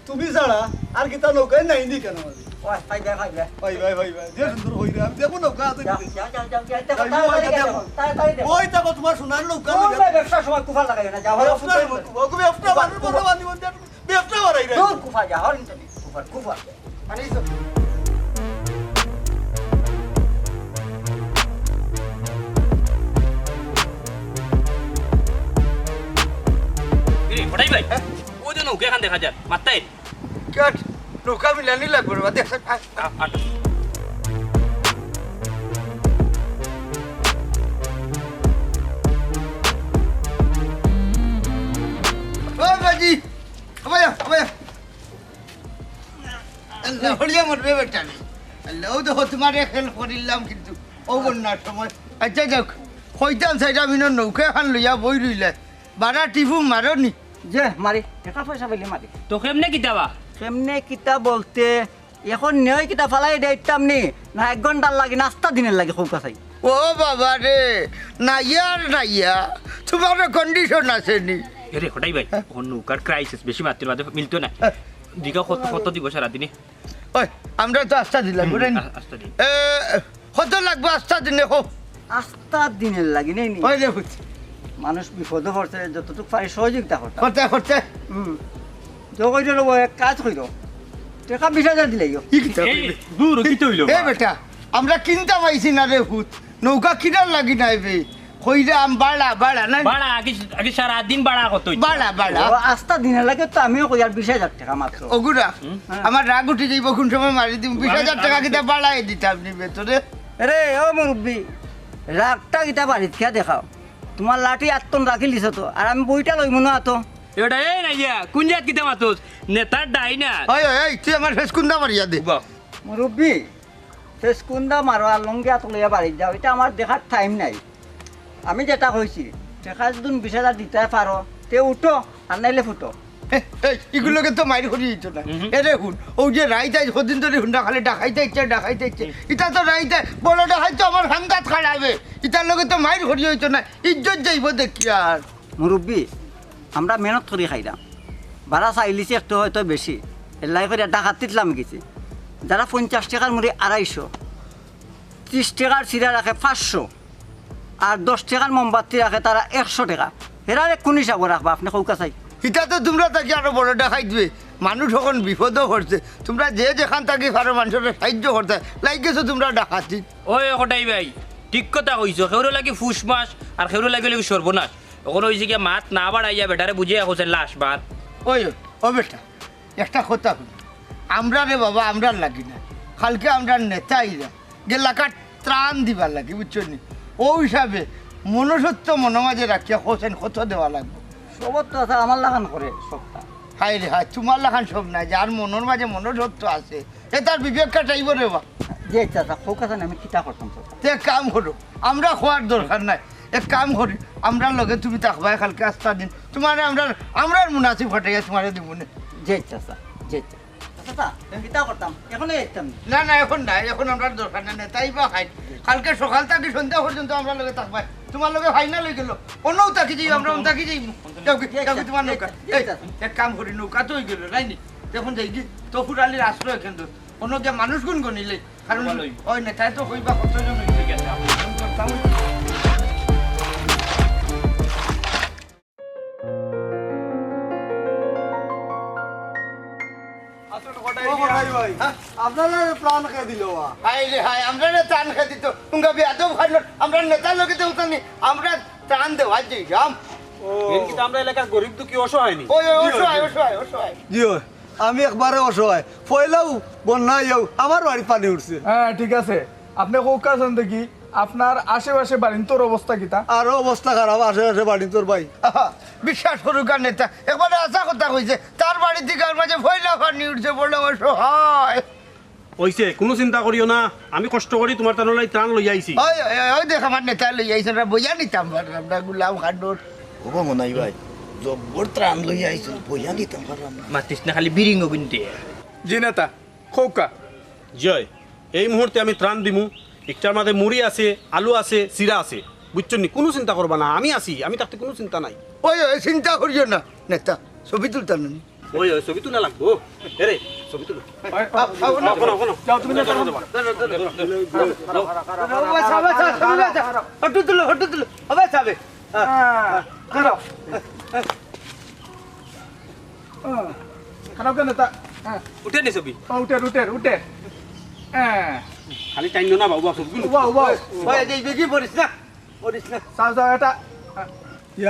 তুমি ছাড়া আর কি তা নৌকায় নাই নি কেন ভাই ওই খাই দে ভাই ভাই যে সুন্দর হই রে আমি দেখো নৌকা আছে যাও যাও যাও যাও তাড়াতাড়ি ওই দেখো তোমার সোনার নৌকা ব্যবসা সময় কুফা লাগাই না যাও ওকে ব্যবসা মানুষ বড় বানি বন্ধ ব্যবসা বাড়াই রে দূর কুফা যা হরিন তুমি কুফা কুফা আরে তো ওটাই ভাই ওই যে নৌকা এখান দেখা যায় মাত্রাই কাট নৌকা মিলানি লাগবে রে দেখ ও বাজি আবায়া আবায়া আল্লাহ হলিয়া মরবে বেটা নেই আল্লাহ ও দেখো তোমার খেল করিলাম কিন্তু ও বন্যার সময় আচ্ছা যাক হইতাম সাইডা মিনোর নৌকা এখন লইয়া বই রইলে বারা টিফু মারো নি যে মারি টাকা পয়সা পেলে মারি তো কেমনে কিতাবা কেমনে কিতা বলতে এখন নেই কিতা ফালাই দেইতাম নি না 1 ঘন্টার লাগে নাস্তা দিনের লাগে খুব কাছাই ও বাবা রে নাইয়া তোমার কন্ডিশন আছে নি এরে ওটাই ভাই ও নৌকার ক্রাইসিস বেশি মাত্রার মাঝে মিলতো না দিঘা কত দিব সারাদিনে ওই আমরা তো আস্থা দিলাম বুঝলেন আস্তে দিন কত লাগবে আস্থা দিনে হো আস্তা দিনের লাগে নেই নি ওই দেখুন মানুষ বিপদে পড়ছে যতটুকু পারি সহযোগিতা করতাম করতে করতে কইতে লব এক কাজ কইল টাকা 20,000 দিলে দূর কি তৈল এ বেটা আমরা কিনতে পাইছি না রে ভূত নৌকা কিনার লাগি নাই বে কইরা আম বাড়া না বাড়া আগে সারাদিন বাড়া কত বাড়া আস্তা দিনের লাগে তো আমিও কই আর 20,000 টাকা মাত্র ওগুরা আমার রাগ উঠে যাইব কোন সময় মারি দিম 20,000 টাকা কিটা বাড়াই দিতে আপনি ভেতরে রে ও মুরব্বি রাগটা কিতা বাড়িত খেয়া দেখাও তোমার লাঠি আত্তন রাখি লিছ তো আর আমি বইটা লইব না তো এটা এই নাইয়া কোন জাত কিতা মাতুস নেতার ডাই না ওই ওই তুই আমার ফেস কুন্দা মারিয়া দে মুরব্বি শেষ কুন্দা মারো আর লঙ্গিয়া তুলিয়া বাড়িত যাও এটা আমার দেখার টাইম নাই আমি যেটা কইছি টাকা যদি 20,000 দিতে পারো তে উঠো আর নাইলে ফুটো এগুলোকে তো মাইর করি দিত না এরে হুন ও যে রাইতাই কদিন ধরে হুন্ডা খালি ডাকাইতে ইচ্ছে এটা তো রাইতাই বড় ডাকাই তো আমার হাঙ্গাত খাড়াবে ইটার লগে তো মাইর করি হইতো না ইজ্জত যাইব দেখি আর মুরব্বি আমরা মেহনত করে খাইলাম ভাড়া চাইলিছি একটু হয়তো বেশি এলাই করে ডাকাত তিতলাম গেছি যারা 50 টাকার মুড়ি 250 30 টাকার চিরা রাখে 500 আর 10 টাকার মোমবাতি রাখে তারা 100 টাকা এরা কোন হিসাবে রাখবা আপনি কৌকা চাই এটা তো তোমরা তাকে আরো বড় ডাকাই দিবে মানুষ এখন বিপদও করছে তোমরা যে যেখান থাকি আরো মানুষের সাহায্য করতে লাগেছো তোমরা ডাকাতি ওই ওটাই ভাই ঠিক কথা কইছো খেউরো লাগি ফুস মাস আর খেউরো লাগি সর্বনাশ ওখানে হয়েছে কি মাত না বাড়াইয়া বেটারে বুঝিয়া হোসেন লাশ বাদ ওই ও বেটা একটা কথা হল আমরা রে বাবা আমরা লাগি না কালকে আমরা নেতাইরা গেলাকার ত্রাণ দিবার লাগি বুঝছো নি ও হিসাবে মনসত্ব মনমাঝে রাখিয়া হোসেন কত দেওয়া লাগবে সবত তো আছে আমার লাগান করে সবটা হাই রে হাই তোমার লাখান সব নাই যার মনের মাঝে মনসত্ব আছে এ তার বিবেক কাটাইব রে বা যে চাচা কৌকা চান আমি কিতা করতাম তে এক কাম করো আমরা খোয়ার দরকার নাই এক কাম করি আমরা লগে তুমি তাকবাই কালকে আস্তা দিন তোমার আমরা মুনাসিব ঘটাইয়া তোমার দিব না যে চাচা যে চাচা কিতা করতাম এখন যেতাম না এখন নাই এখন আমরা দরকার নাই তাই বা খাই কালকে সকাল থেকে সন্ধ্যা পর্যন্ত আমরা লগে থাকবাই তোমার লগে ফাইনাল হয়ে গেল অন্যও থাকি যাই আমরা থাকি যাই তোমার নৌকা এক কাম করি নৌকা তো হয়ে গেল নাই নি দেখুন যাই কি তফুর আলীর আশ্রয় কেন্দ্র অন্য যে মানুষ গুণ গনিলে কারণ ওই নেতায় তো কইবা কতজন হয়ে গেছে আমি ফোন করতাম আপনারা প্ল্যান খেয়ে দিল হাই রে হাই আমরা না ত্রাণ খাই দিত তুঙ্গা বেয়াদব খাইল আমরা নেতার লোকে তো উঠানি আমরা ত্রাণ দেওয়া যাই যাম কিন্তু আমরা এলাকার গরিব দুঃখী অসহায় নি ওই অসহায় অসহায় অসহায় জি আমি একবারে অসহায় পয়লাও বন্যা যাও আমার বাড়ির পানি উঠছে হ্যাঁ ঠিক আছে আপনি কোক আছেন দেখি আপনার আশেপাশে বাড়ির তোর অবস্থা কিতা আরো অবস্থা খারাপ আশেপাশে বাড়ি তোর ভাই আহা, বিশ্বাস করুক আর নেতা একবারে আশা কথা কইছে তার বাড়ি থেকে আর মাঝে ভয়লা পানি উঠছে বলে অসহায় হইছে কোনো চিন্তা করিও না আমি কষ্ট করি তোমার তানলাই ত্রাণ লই আইছি ওই ওই, ওই দেখ আমার নেতা লই আইছেন বইয়া নিতাম আমরা গুলাম খান্ডুর ও মনাই ভাই জব্বর ত্রাণ লই আইছো বইয়া দিতাম পারলাম না মাতিস না খালি বিরিঙ্গ কিনতে জি নেতা খোকা জয় এই মুহূর্তে আমি ত্রাণ দিমু একটার মাঝে মুড়ি আছে আলু আছে চিরা আছে বুঝছো নি কোনো চিন্তা করবা না আমি আছি আমি তাতে কোনো চিন্তা নাই ওই ওই চিন্তা করিও না নেতা ছবি তুলতাম না ওই ওই ছবি তুলা লাগবো এরে ছবি তুলো যাও তুমি নেতা হটু তুলো হবে সাবে খারাপ খারাপ কেন নেতা হ্যাঁ উঠে নি ছবি উঠে হ্যাঁ খালি টাইম না বাবু ছবি উবা ওই এই বেশি পড়িস না যাও এটা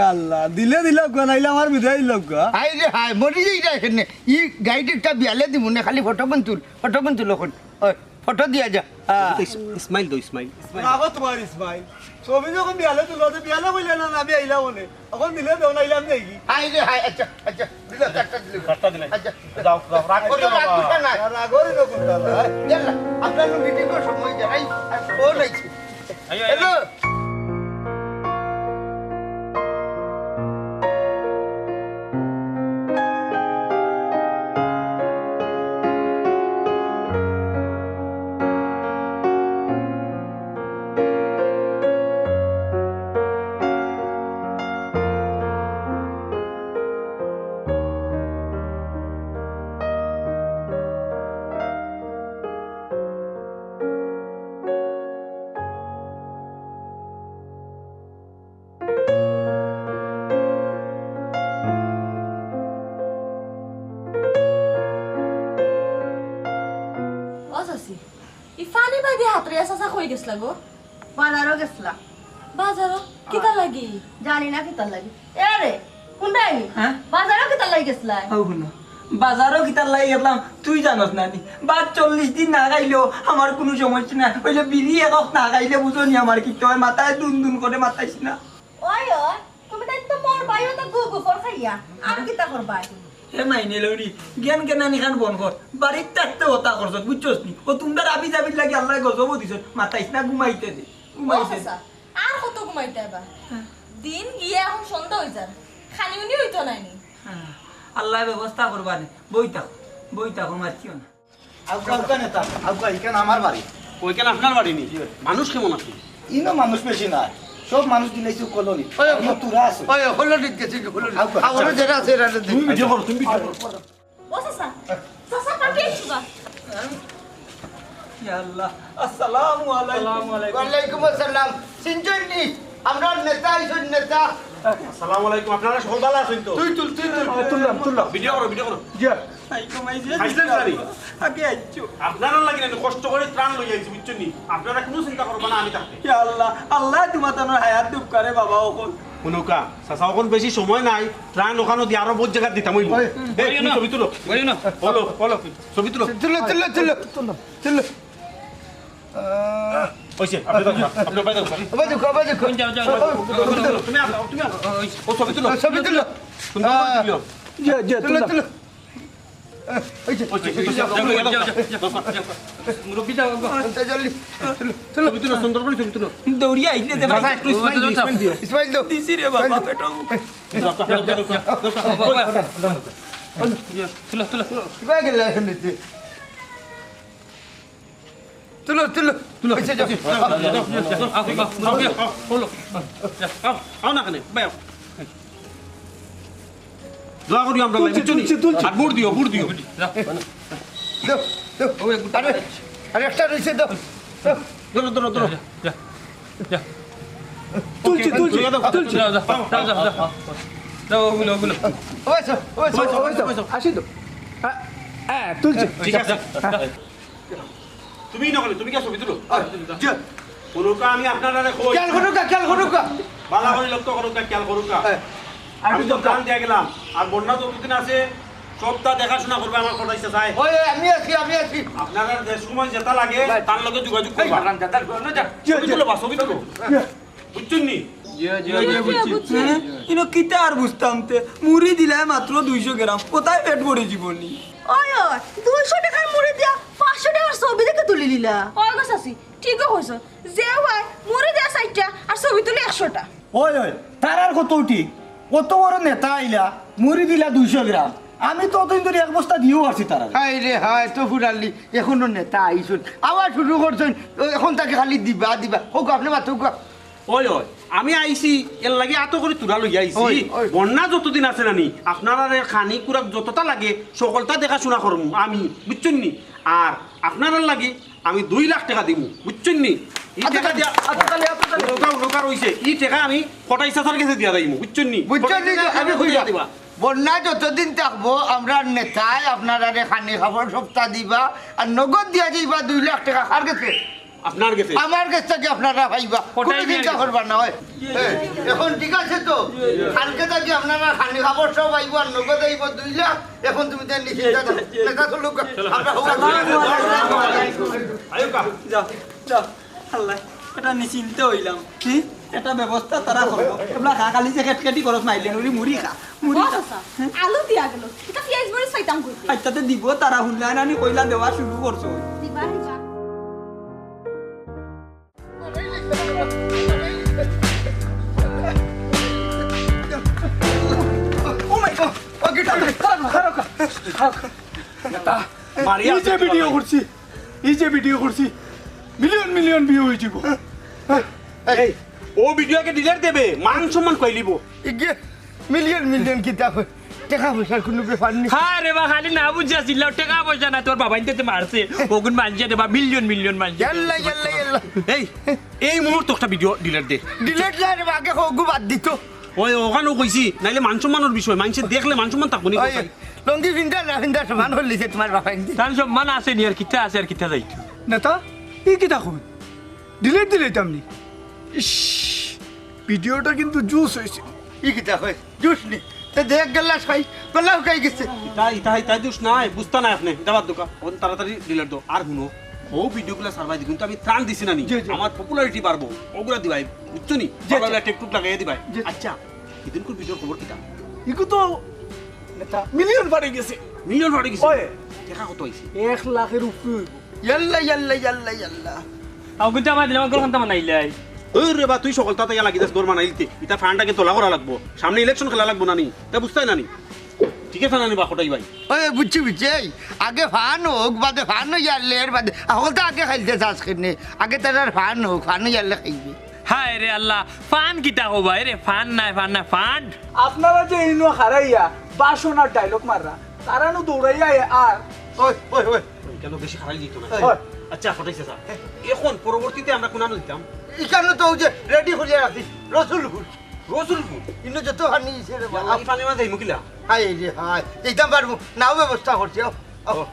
আল্লাহ দিলে দিলাম গা নাইলে আমার বিদায় দিলাম গা হাই রে হাই মরি যাই না এখানে ই গাইড একটা বিয়ালে দিব না খালি ফটো তুল এখন ফটো দিয়া যা ইসমাইল দো ইসমাইল আগো তোমার ইসমাইল ছবি যখন বিয়ালে তুলো তো বিয়ালে বললে না আমি আইলাম মনে এখন দিলে দেও নাইলাম দেখি হাই রে হাই আচ্ছা দিল একটা দিল একটা দিলে আচ্ছা যাও রাগ করিও না বাবা। না রাগরে তো কোনটা জানা আপনার মিটিং এর সময় যাই আর ফোন আইছে হ্যালো অসাসি ই ফানি বাই দি হাতরে আসা কই গেছলা গো বাজারও গেছলা বাজারো কিতা লাগি জানি না কিতার লাগি এ রে কোনটাই হ্যাঁ? বাজারও কিতার লাগি গেছলা শুনো বাজারও কিতার লাগি গেলাম তুই জানস না নি বা 40 দিন না খাইলেও আমার কোনো সমস্যা না ওই যে বিড়ি একক না খাইলে বুঝনি আমার কি হয় মাথায় দুন করে মাথাইস না ওই ওই তুমি তাই তো মোর বাইও তো গু ফর খাইয়া আর কিতা করবা হে মাইনে লরি জ্ঞান জ্ঞানানি খান বন কর বাড়ির থাকতে ওটা করছ বুঝছস নি ও তোমরা আবি যাবি লাগি আল্লাহ গজব দিছ মাথাইস না ঘুমাইতে দে ঘুমাইতে দে। আর কত ঘুমাইতে আবার দিন গিয়ে এখন সন্ধ্যা হই যার খানি উনি হইতো নাইনি হ্যাঁ, আল্লাহ ব্যবস্থা করবা নে বইতা মারছিও না আউকা নেতা আউকা ইখান আমার বাড়ি ওইখানে আপনার বাড়ি নি মানুষ কেমন আছে ইনো মানুষ বেশি না সব মানুষ দিলাইছো কলোনি তোরা আছে ওই হলো ঠিক গেছে হলো আমার যেটা আছে এটা তুমি ভিডিও করো তুমি ভিডিও করো ও সাসা সাসা পাঠিয়ে দিবা ইয়া আল্লাহ আসসালামু আলাইকুম ওয়ালাইকুম আসসালাম সিনজনি আমরা নেতা আইছেন নেতা আসসালামু আলাইকুম আপনারা সকল ভালো আছেন তো তুই তুল তুললাম ভিডিও করো জি আইকো মাইছে খাইছেন জানি আগে আইছো আপনারা লাগি না কষ্ট করে ত্রাণ লই আইছি বুঝছো নি আপনারা কোনো চিন্তা করবেন না আমি থাকতে ইয়া আল্লাহ আল্লাহ তোমার তানোর হায়াত দুঃখ করে বাবা ওখন কোনকা সাসা এখন বেশি সময় নাই ত্রাণ ওখানে দিয়ে আরো বহুত জায়গা দিতাম হইব এই ছবি তুলো বলিও না বলো ছবি তুলো তুল হইছে আপনি বাইরে বাজু কোন যাও যাও তুমি ও ছবি তুলো ছবি তুল সুন্দর করে তুলো জি তুল তুল মুরব্বি যাও জলদি ছবি তুলো সুন্দর করে ছবি তুলো দৌড়িয়ে আইলে দে ভাই একটু ইসমাইল দো দিছি রে বাবা পেটো কিবা গেল শুনতে তুল এসে যাও আও না কানে বাই দোয়া করি আমরা তুলছি, বুঝছো নি? তুলছি, তুলছি। আর বুড় দিও দাও, দাও। আরে একটা রয়েছে দাও দাও। ধরো ধরো ধরো তুলছি তুলছি তুলছি ওইসো, ওইসো, ওইসো। আসি তো হ্যাঁ তুলছি ঠিক আছে তুমি নকলে তুমি কি ছবি তুলো কোনকা আমি আপনারা কই খেয়াল করুকা, খেয়াল করুকা। বালা করে লক্ষ্য করুকা খেয়াল করুকা আমি তো প্ল্যান দিয়ে গেলাম আর বন্যা যতদিন আছে সবটা দেখাশোনা করবে আমার কথা ইচ্ছা চাই ওই আমি আছি। আপনারা যে সময় যেটা লাগে তার লগে যোগাযোগ করবা ছবি তুলো বা ছবি তুলো বুঝছেন নি ইনো কিতা আর বুঝতাম তে মুড়ি দিলে মাত্র 200 গ্রাম কোথায় পেট ভরে জীবনী ওই 200 টাকার মুড়ি দিয়া 500 টাকার ছবি দেখে তুলি দিলা ওই গো চাচি ঠিকই কইছ যে হয় মুড়ি দেয়া 60টা আর ছবি তুলি 100টা ওই ওই তার আর কত ঠিক কত বড় নেতা আইলা মুড়ি দিলা 200 গ্রাম আমি তো অতদিন ধরে এক বস্তা দিয়েও আসছি তারা হাই রে হাই তো ফুরালি এখনো নেতা আইসুন আবার শুরু করছেন এখন তাকে খালি দিবা হোক আপনি মাত্র ওই ওই আমি আইছি এর লাগে এত করে তুরা লই আইছি ওই, ওই। বন্যা যতদিন আছে নানি আপনারা খানি কুরাক যতটা লাগে সকলটা দেখাশোনা করব আমি বুঝছেন নি আর আপনারা লাগে আমি 2 লাখ টাকা দিব বুঝছেন নি এই টাকা দিয়া লোকা রইছে এই টাকা আমি ফটাই সাসার কাছে দিয়া দাইমু বুঝছেন নি বুঝছেন নি? আমি কইয়া দিবা বন্যা যতদিন থাকবো আমরা নেতায় আপনারা খানি খাবার সপ্তাহ দিবা আর নগদ দিয়া যাইবা 2 লাখ টাকা কার গেছে আপনার কাছে আমার কাছ থেকে আপনারা পাইবা কোনো ওটাই চিন্তা নিয়ে করবা না হয় এখন ঠিক আছে তো কালকে থেকে আপনারা খানি খাবার সব আইব আর নগদ আইব 2 লাখ এখন তুমি তাই নিশ্চিন্তা থাকো নেতা চলুক আমরা আয়ো কা যা যা আল্লাহ এটা নিশ্চিন্ত হইলাম কি এটা ব্যবস্থা তারা করবো তোমরা খালি যে কেটকেটি করস মাইলেন ওই মুড়ি খা মুড়ি খা আলু দিয়া গেল এটা পেঁয়াজ বড়ি সাইতাম কই আইতাতে দিব তারা হুনলাইন আমি কইলা দেওয়া শুরু করছো দিবা দিবা মারিয়া এই যে ভিডিও করছি মিলিয়ন ভিউ হয়ে যাব এই ও ভিডিওকে ডিলিট দেবে মান সম্মান কইলিব মিলিয়ন কিতাব টাকা পয়সার কোনো ব্যাপার নেই হ্যাঁ রে বা খালি না বুঝাছিল টাকা পয়সা না তোর বাবা ইনতে মারছে ওগুন মানছে দেবা মিলিয়ন মানছে ইয়াল্লা এই এই মুহূর্তে একটা ভিডিও ডিলিট দে ডিলেট যায় আগে হোক বাদ দিত ওই ওখানেও কইছি নাইলে মান সম্মানের বিষয় মানুষে দেখলে মান সম্মান থাকবো নি লঙ্গি ভিন্দা না ভিন্দা সমান হলিছে তোমার বাবা তার সব মান আছে নি আর কিতা আছে আর কিতা যাইতো নেতা এই কি দেখুন ডিলেট দিলে তেমনি ইস ভিডিওটা কিন্তু জুস হয়েছে ই কিতা হয় জুস নি তে দেখ গেলা খাই গলাও খাই গেছে তাই দোষ নাই বুঝতা নাই আপনি এটা বাদ দোকা ওন তাড়াতাড়ি ডিলিট দাও আর শুনো ও ভিডিওগুলো সার্ভাই দিই কিন্তু আমি ত্রাণ দিছি না নি আমার পপুলারিটি বাড়বো ওগুলা দিবাই বুঝছো নি ভালো টিকটক লাগাই দিবাই আচ্ছা এদিনকার ভিডিওর খবর কিটা ইকু তো নেতা মিলিয়ন বাড়ে গেছে মিলিয়ন বাড়ে গেছে ওই দেখা কত হইছে 1 লাখের উপরে ইয়াল্লা আও কিন্তু আমার দিলাম গল খান্তা মানাইলাই ওই রে বা তুই সকল তাতে লাগি দাস গরমা নাইলতে এটা ফান্ডটাকে তোলা করা লাগবো সামনে ইলেকশন খেলা লাগবো না নি তা বুঝতাই না নি ঠিক আছে না নি বা খটাই ভাই ওই বুঝছি এই আগে ফান হোক বাদে ফান ইয়ারলে এর বাদে এখন তো আগে খাইতে চাষ কিনে আগে তার ফান হোক ফান ইয়ারলে খাইবে হায় রে আল্লাহ ফান কিতা কো ভাই রে ফান নাই ফান্ড আপনারা যে ইনো হারাইয়া বাসনার ডায়লগ মাররা তারানো দৌড়াইয়া আর ওই কেন বেশি খারাই দিত না ওই আচ্ছা ফটাইছে স্যার এখন পরবর্তীতে আমরা কোন আনো দিতাম এখানে তো ওই যে রেডি করিয়া রাখিস রসুলপুর রসুলপুর ইনো যত খানি রে বাবা এই পানি মাঝে মুকিলা হাই রে হাই এইটা পারবো নাও ব্যবস্থা করছি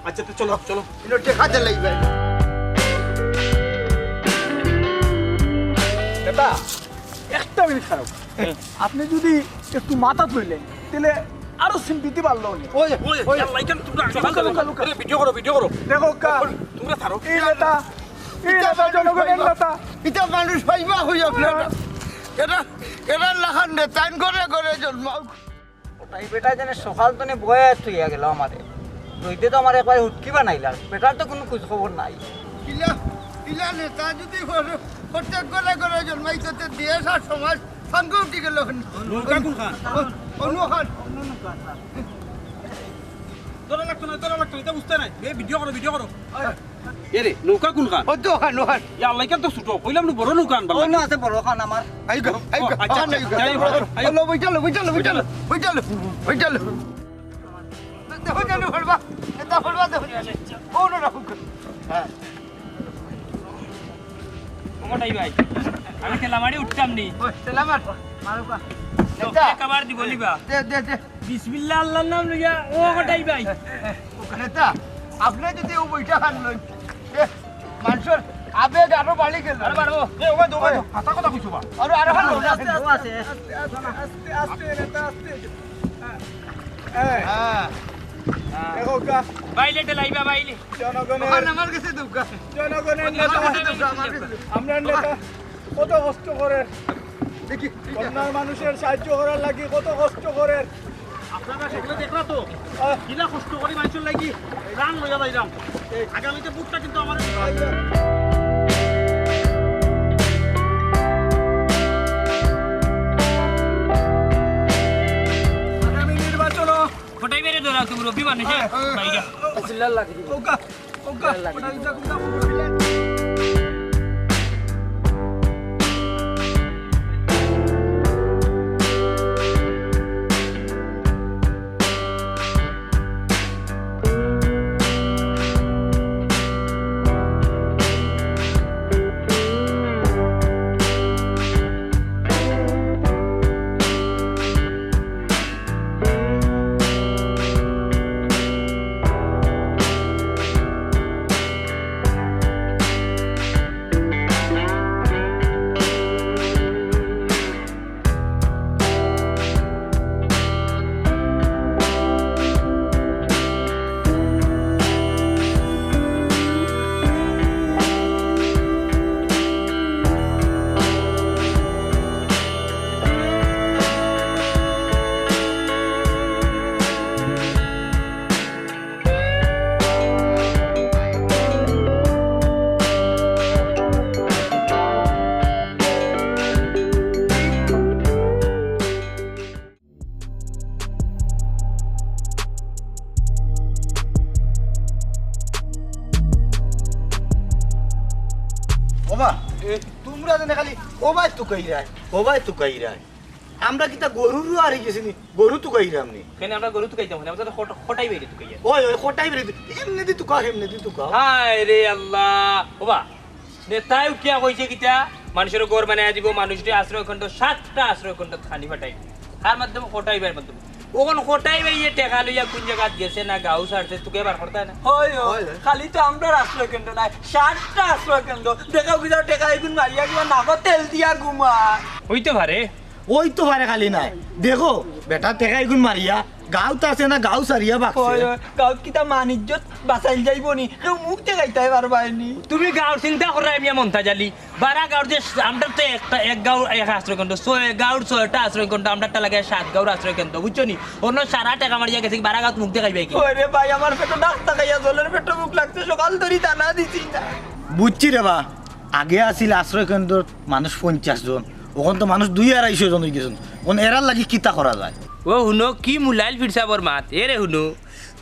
আচ্ছা তো চলো চলো ইনো টেকাতে লাগবে নেতা একটা মিনিট খারাপ আপনি যদি একটু মাথা তুললেন তাহলে আরো সিম্পিতি বাড়লো নি ওই লাইকান তোমরা ভিডিও করো দেখো কা তোমরা ছাড়ো এই নেতা জনগণের নেতা এটা মানুষ পাইবা হই আপনারা এরা লাখান নেতাইন করে জন্মাও তাই বেটা জানে সকাল তো বয়ে থইয়া গেল আমারে রইতে তো আমার একবার হুটকি বানাইলা বেটার তো কোনো খোঁজ খবর নাই ইলা নেতা যদি প্রত্যেক করে জন্মাইতে দেশ আর সমাজ সঙ্গে উঠি গেল নৌকা কোন খান অনু খান তোরা লাগতো না এটা বুঝতে নাই এই ভিডিও করো এরে নৌকা কোন খান ও তো খান ইয়া লাইকান তো ছোট কইলাম না বড় নৌকা আনবা অন্য আছে বড় খান আমার আইগো আচ্ছা, আইগো আচ্ছা, বইটালো দেখো জানো ফলবা এটা ফলবা দেখো ও না রাখো হ্যাঁ ওটাই ভাই আমি খেলামারি উঠতাম নি ওই সালাম মারো কা তোকে কবার দিব লিবা দে দে দে বিসমিল্লাহ আল্লাহর নাম লইয়া ও ওটাই ভাই নেতা আপনি যদি ও বইটা খান লই মানুষের আবেগ আরো বাড়ি গেল আরে বাড়ো এ ওই দো হাতা কথা কইছো বা আরো আরো খান আস্তে আস্তে নেতা আস্তে হ্যাঁ দেখো কা বাইলে লাইবা বাইলে জনগণের ওখানে আমার কাছে দুকা জনগণের আমার নেতা কাছে দুকা আমার কাছে আমরা নেতা কত কষ্ট করে দেখি বন্যার মানুষের সাহায্য করার লাগি কত কষ্ট করে আপনারা সেগুলো দেখলা তো কিলা কষ্ট করি মানুষের লাগি রান লইয়া যাইরাম আগামীতে বুকটা কিন্তু আমার আগামী নির্বাচন ওটাই বেরে ধরা তুমি রবি মানুষে বাইরা ওকা ওকা ওটা ইচ্ছা করলাম ওমা তোমরা জানে খালি ওবাই তুকাই রায় ওবাই তুকাই রায় আমরা কিতা গরুরও হারি গেছি নি গরু তুকাই রামনি কেন আমরা গরু তো খাইতাম না আমরা তো খটাই বেরে তো খাইয়া ওই ওই কোটাই বেরে এমনি দি তুকা এমনি দি তুকা হায় রে আল্লাহ ওবা নেতাই উঠিয়া কইছে কিতা মানুষের ঘর বানায় দিব মানুষের আশ্রয় খণ্ড 7টা আশ্রয় খণ্ড খানি ফাটাই আর মাধ্যমে খটাই বের মাধ্যমে ওখন খটাই বাইয়ে টেকা লইয়া কোন জায়গাত গেছে না গাও সারছে তোকে এবার করতে না হয় খালি তো আমরা আশ্রয় কেন্দ্র নাই 7টা আশ্রয় কেন্দ্র দেখাও কি টাকা এগুন মারিয়া কিবা নাকত তেল দিয়া ঘুমা হইতে পারে ওই তো পারে খালি নাই দেখো বেটা টেকাই গুণ মারিয়া গাঁওতে আছে না গাঁও সারিয়া বাকছে গাঁৱত কিতা মান ইজ্জত বাঁচাই যাইব নি কেউ মুখ দেখাইতাই পারবাইনি তুমি গাঁৱৰ চিন্তা কৰাই মিয়া মন্থা জালি 12 গাঁৱৰ যে আমরা তো এক গাঁৱৰ এক আশ্রয় কেন্দ্র 6 গাঁৱৰ 6টা আশ্রয় কেন্দ্র আমরা লাগে 7 গাঁৱৰ আশ্রয় কেন্দ্র বুঝছো নি অন্য সারা টাকা মারিয়া গেছে 12 গাঁৱত মুখ দেখাইবে কি ওরে ভাই আমার পেটো ডাক্তার খাইয়া জলের পেটো মুখ লাগছে সকাল ধরি দানা দিছি না বুঝছি রে বা আগে আছিল আশ্রয় কেন্দ্র মানুষ 50 জন ওখান তো মানুষ 2-250 জন হয়ে গেছেন ওন এরার লাগি কিতা করা যায় ও হুনো কি মুলাইল ফিরসাবর মাত এ রে হুনো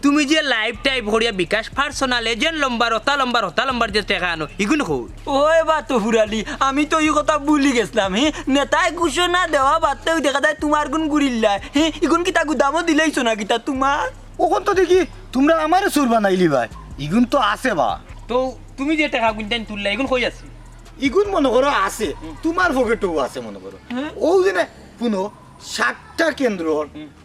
তুমি যে লাইফ টাইপ ভরিয়া বিকাশ পার্সোনাল এজেন্ট লম্বার হতা লম্বার যে টাকা আনো ইগুন কই ওই বা তো হুরালি আমি তো এই কথা ভুলি গেছিলাম নেতাই ঘোষণা দেওয়া বাদতেও দেখা যায় তোমার গুণ গুড়িল্লা ইগুন কিতা গুদামও দিলেইছো না কিতা তোমার ওখান তো দেখি তোমরা আমারে সুর বানাইলি ভাই ইগুন তো আছে বা তো তুমি যে টাকা গুনতেন তুললা ইগুন কই আছে ইগুন মনে করো আছে তোমার পকেটেও আছে মনে করো ও দিনে পুনো 7টা কেন্দ্র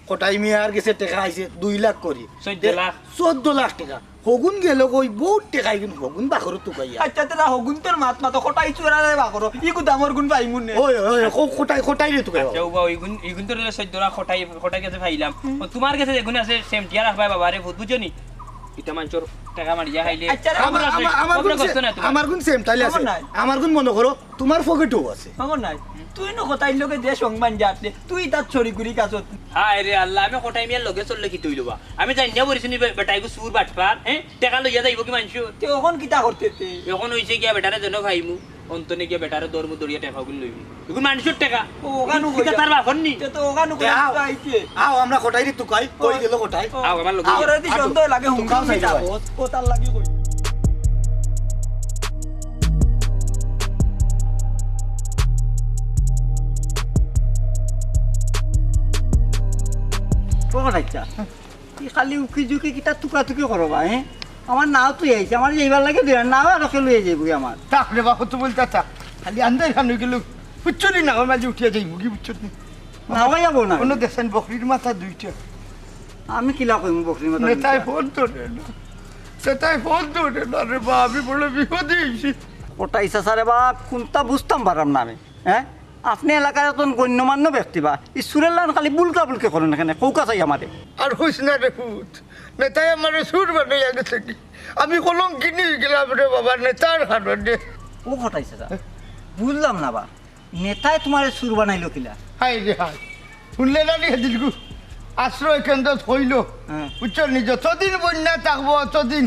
কটাই মিয়ার গেছে টাকা আইছে 2 লাখ করি 14 লাখ 14 লাখ টাকা হগুন গেল কই বহুত টাকা ইগুন হগুন বাখরো তুকাইয়া আচ্ছা তেরা হগুন তোর মাত মাতো কটাই চোরালে বা করো ই গুদামর গুণ পাইমুন নে ওই ওই কোটাই রে তুকাইয়া আচ্ছা বাবা ইগুন তো রে 14 লাখ খটাই গেছে ফাইলাম তোমার কাছে দেখুন আছে সেম টিয়া রাখবা বাবা রে বহুত বুঝনি এটা মানচর টাকা মারিয়া খাইলে আচ্ছা, আমার গুণ সেম তাইলে আছে আমার নাই। আমার গুণ মনে করো তোমার পকেটেও আছে আমার নাই তুই ন কথাই লোকে যে সংবান যাচ্ছে তুই তার ছড়ি গুড়ি কাছত হায় রে আল্লাহ আমি খটাই মিয়ার লগে চললে কি তৈলবা আমি জানি না বলিস নি বেটাইগো সুর বাটপার টাকা লইয়া যাইব কি মানছো তুই ওখন কিতা করতে তে এখন হইছে গিয়া বেটারে জন্য খাইমু অন্তনে গিয়া বেটারে দরমু দরিয়া টাকা গুলো লইবি এগুন মানুষের টাকা ওখানো কিটা তার বাপন নি তো ওখানো আও। আইতে আও আমরা কোটাই রে তুকাই কই গেল কোটাই আও আমার লগে তোর দি সন্দেহ লাগে হুম তুকাও চাই যাব ভাই। ও তার লাগি কই কোন আইছা খালি উকি ঝুঁকি কিতা টুকা টুকি করবা হ্যাঁ আমার নাও তুই আইছে আমার এইবার লাগে দুই নাও আর খেলে যাবি আমার থাক রে বা কত বলতে থাক খালি আন্দাই খান গেল বুঝছনি না ওর মাঝে উঠিয়া যাইব কি বুঝছনি নাও যাবো না কোনো দেখছেন বকরির মাথা দুইটা আমি কিলা কইম বকরি মতো নেতায় ফোন ধরে না সেটাই ফোন ধরে না রে বা আমি বড় বিপদে হয়েছি ওটাই সারে বা কোনটা বুঝতাম পারাম না আমি হ্যাঁ আপনি এলাকার এত গণ্যমান্য ব্যক্তি বা ঈশ্বরের লান খালি বুলকা বুলকে করেন এখানে কৌকা চাই আমাদের আর হইস না রে ফুট নেতায় আমার সুর বানাইয়া গেছে কি আমি কলম কিনে গেলাম রে বাবা নেতার কারণে ও ঘটাইছে যা বুঝলাম না বা নেতায় তোমার সুর বানাইলো কিলা হাই রে হাই শুনলে না নি দিলগু আশ্রয় কেন্দ্র হইল হ্যাঁ। বুঝছো নি যতদিন বন্যা থাকবো অতদিন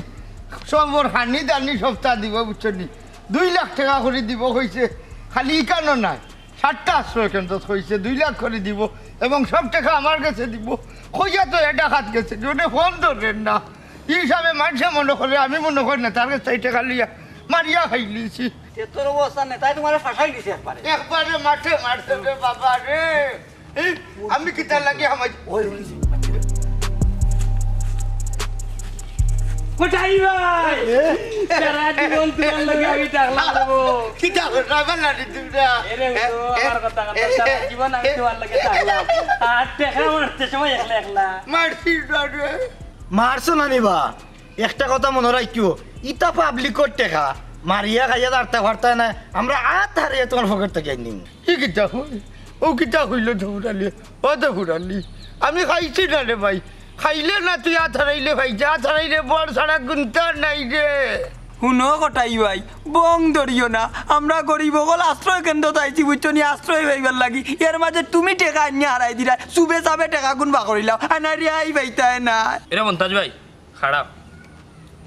সব ওর হানি দানি সপ্তাহ দিব বুঝছো নি 2 লাখ টাকা করে দিব হয়েছে খালি কেন নাই 7টা আশ্রয় কেন্দ্র হয়েছে 2 লাখ করে দিব এবং সব টাকা আমার কাছে দিব কইয়া তো এটা হাত গেছে ওটা ফোন ধরেন না এই হিসাবে মানুষে মনে করে আমি মনে করি না তার কাছে এই টাকা লিয়া মারিয়া খাই লিয়েছি তোর অবস্থা নেতায় তোমার ফাঁসাই দিছে একবারে একবারে মাঠে মারছে রে বাবা রে এই, আমি কিতা লাগে আমার কোথায় ভাই সারা জীবন তোমার লগে আমি থাকলাম দেবো কিতা রাবার না দিদা এরে ও আমার কথা কথা সারা জীবন আমি তোমার লগে থাকলাম আর টাকা মারতে সময় একলা একলা মারছি রে মারছো না নিবা একটা কথা মনে রাখিও ইটা পাবলিকর টেকা মারিয়া খাইয়া দাঁড়তে পারতায় না আমরা আত হারিয়ে তোমার পকেট থেকে নিম কি কিতা হই ও কিতা হইল ধুরালি ও তো ঘুরালি আমি খাইছি না রে ভাই খাইলে না তুই আথারাইলে ভাই যা আথারাইলে বড় সারা গুনতার নাই রে শুনো কটাই ভাই বং ধরিও না আমরা গরিব হল আশ্রয় কেন্দ্র চাইছি বুঝছো নি আশ্রয় পাইবার লাগি এর মাঝে তুমি টেকা আনিয়া হারাই দিলা চুবে চাবে টেকা গুণ বা করিলাও আনারি আই পাইতায় না এরা মন্তাজ ভাই খারাপ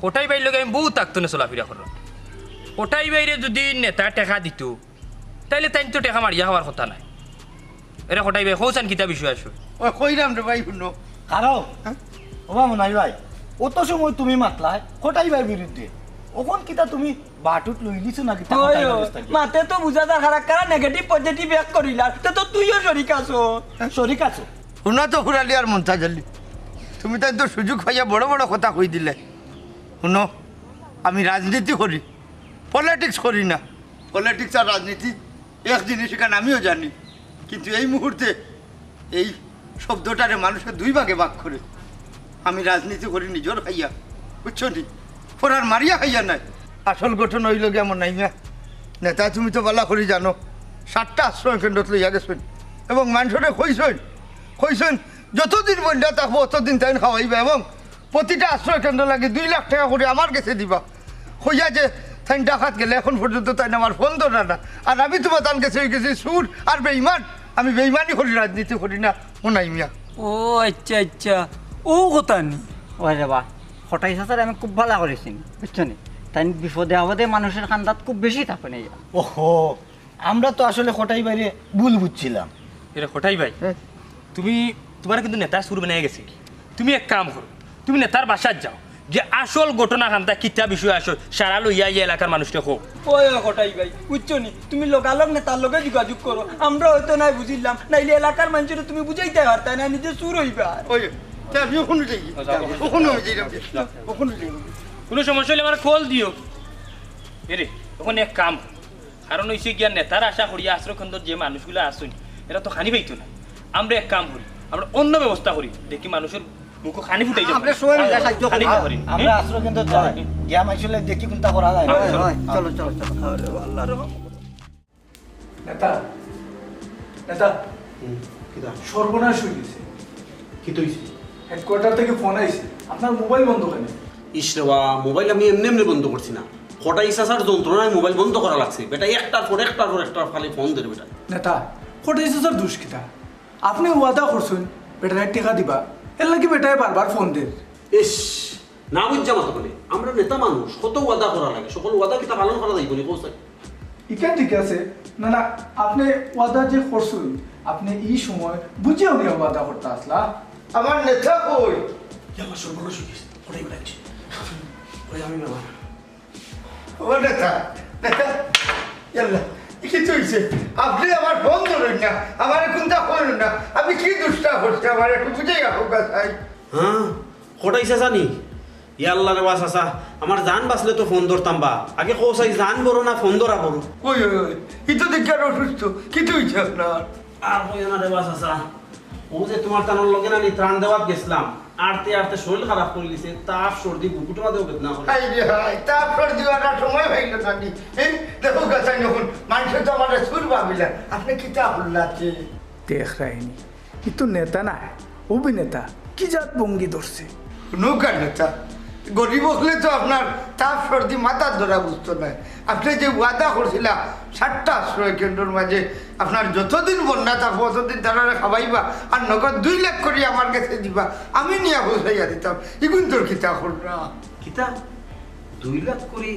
কোটাই বাইর লগে আমি বহুত থাকতো না চলাফেরা করলাম কোটাই বাইরে যদি নেতা টেকা দিত তাইলে তাই তো টেকা মারিয়া হওয়ার কথা নাই এরা কোটাই ভাই হৌসান কিতা বিষয় আসো ও কইরাম রে ভাই শুনো কারো ওবা মনাই ভাই অত সময় তুমি মাতলাই কোটাইবার বিরুদ্ধে ওখন কিতা তুমি বাটুত লই লিছো না কিতা কোটাইবার অবস্থা কি? মাতে তো বুঝা যা খারাপ কারা নেগেটিভ পজিটিভ এক করিলা তো তুইও শরিক আছো শরিক আছো শুনা তো ঘুরালি আর মন্থা জালি তুমি তাই তো সুযোগ পাইয়া বড় বড় কথা কই দিলে শুনো আমি রাজনীতি করি পলিটিক্স করি না পলিটিক্স আর রাজনীতি এক জিনিস এখানে আমিও জানি কিন্তু এই মুহূর্তে এই শব্দটারে মানুষের 2 ভাগে ভাগ করে আমি রাজনীতি করি নিজের খাইয়া বুঝছো নি পড়ার মারিয়া খাইয়া নাই আসল গঠন হইল কেমন নাই না নেতা তুমি তো বলা করি জানো 7টা আশ্রয় কেন্দ্র লইয়া গেছেন এবং মানুষরে কইছেন যতদিন বন্যা থাকবো অতদিন তাই খাওয়াইবা এবং প্রতিটা আশ্রয় কেন্দ্র লাগে 2 লাখ টাকা করে আমার কাছে দিবা হইয়া যে তাই ডাকাত গেলে এখন পর্যন্ত তাই আমার ফোন ধরে না আর আমি তোমার তার কাছে হয়ে গেছি সুর আর বেইমান আমি বেইমানি করি রাজনীতি করি না মনাই মিয়া ও আচ্ছা আচ্ছা ও কথা নি ওরে বা হঠাই সাসার আমি খুব ভালো করেছি বুঝছো নি তাই বিপদে আপদে মানুষের কান্দাত খুব বেশি থাকে না ওহো আমরা তো আসলে কোটাই বাইরে ভুল বুঝছিলাম এরা কোটাই ভাই তুমি তোমার কিন্তু নেতার সুর বানিয়ে গেছে কি তুমি এক কাম করো তুমি নেতার বাসার যাও যে আসল ঘটনা খান্তা কিতা বিষয় আসো সারা লইয়া এই এলাকার মানুষকে হোক ওই কটাই ভাই বুঝছো নি তুমি লোকালক নেতার লগে যোগাযোগ করো আমরা হয়তো নাই বুঝিলাম নাইলে এলাকার মানুষের তুমি বুঝাইতে পারতা না নিজে সুর হইবা ওই আমি ওখানে যাই ওখানে যাই ওখানে যাই কোনো সমস্যা হলে আমার কল দিও এরে তখন এক কাম কারণ হইছে গিয়া নেতার আশা করি আশ্রয়কেন্দ্র যে মানুষগুলো আসুন এরা তো খানি পাইতো না আমরা এক কাম করি আমরা অন্য ব্যবস্থা করি দেখি মানুষের মুখ খানি ফুটাই যাবে আমরা সবাই মিলে সাহায্য করি। করি আমরা আশ্রয় কেন্দ্র যাই গিয়া মাইসলে দেখি কোনটা করা যায় চলো চলো চলো নেতা নেতা কিতা সর্বনাশ হয়ে গেছে কি তৈছি হেডকোয়ার্টার থেকে ফোন আইছে আপনার মোবাইল বন্ধ কেন ইসরেবা মোবাইল আমি এমনি এমনি বন্ধ করছি না কটা ইসাসার যন্ত্রণায় মোবাইল বন্ধ করা লাগছে বেটা একটার পর খালি ফোন ধরে বেটা নেতা কোটা এসে স্যার দুষ্কিতা আপনি ওয়াদা করছেন বেটার টেকা দিবা এর লাগি বেটায় বারবার ফোন দেন ইস না বুঝছা মতো বলে আমরা নেতা মানুষ কত ওয়াদা করা লাগে সকল ওয়াদা কিতা পালন করা যাইব নি কোথায় ইকেন ঠিক আছে না না আপনি ওয়াদা যে করছেন আপনি এই সময় বুঝেও নিয়ে ওয়াদা করতে আসলা আমার নেতা কই আমার সর্বনাশ হয়ে গেছে ওটাই বেড়াচ্ছি ওই আমি বাবা ও নেতা নেতা ইয়াল্লা কি হইছে আপনি আমার ফোন ধরেন না আমার কোনটা করেন না আমি কি দুষ্টা করছি আমার একটু বুঝে গেল ভাই হ্যাঁ হটাইছে জানি ইয়াল্লা রে বাস আসা আমার জান বাঁচলে তো ফোন ধরতাম বা আগে কোসাই জান বড় না ফোন ধরা বড় ওই ওই ওই ই তো দেখি আর অসুস্থ কি হয়েছে আপনার আর কই না রে বাস আসা ও যে তোমার তানোর লগে না ত্রাণ দেওয়াত গেছিলাম আরতে আরতে শরীর খারাপ করে দিছে তাপ সর্দি বুকুটো মাদেও বেদনা করে হাই রে হাই তারপর দিওয়াটা সময় হইল নাকি এই দেখো গাছাই যখন মানুষ তো আমার সুর ভাবিলাম আপনি কি তা বললাছে দেখ রাইনি ই তো নেতা না অভিনেতা কি জাত ভঙ্গি ধরছে নৌকা নেতা গরিব হলে তো আপনার তাপ সর্দি মাথার ধরা বুঝতো না আপনি যে ওয়াদা করছিলাম 7টা আশ্রয় কেন্দ্রের মাঝে আপনার যতদিন বন্যা থাকবো ততদিন তারা খাবাইবা আর নগদ 2 লাখ করে আমার কাছে দিবা আমি নিয়ে বসাইয়া দিতাম এগুন তোর কিতা কররা কিতা 2 লাখ করে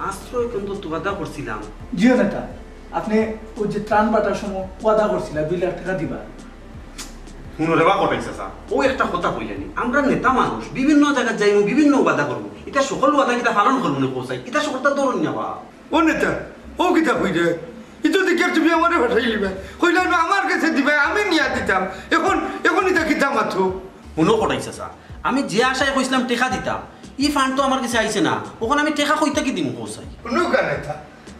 আশ্রয় কেন্দ্র তো বাধা করছিলাম জিও নেতা আপনি ওই যে ত্রাণ বাটার সময় ওয়াদা করছিলেন 2 লাখ টাকা দিবা শুনো রে বা কটাইছে স্যার ও একটা কথা কইলানি আমরা নেতা মানুষ বিভিন্ন জায়গায় যাইমু বিভিন্ন ওয়াদা করবো এটা সকল ওয়াদা কিতা পালন করবো না পৌঁছাই এটা সকলটা ধরুন না বা ও নেতা ও কিতা কইরে ইতো দেখে তুমি আমার ভাষাই লিবে কইলে আমার কাছে দিবে আমি নিয়ে দিতাম এখন এটা কিতা মাথো শুনো কটাইছে স্যার আমি যে আশায় কইছিলাম টেকা দিতাম ই ফান্ড তো আমার কাছে আইছে না ওখানে আমি টেকা কইতা কি দিমু পৌঁছাই নৌকা নেতা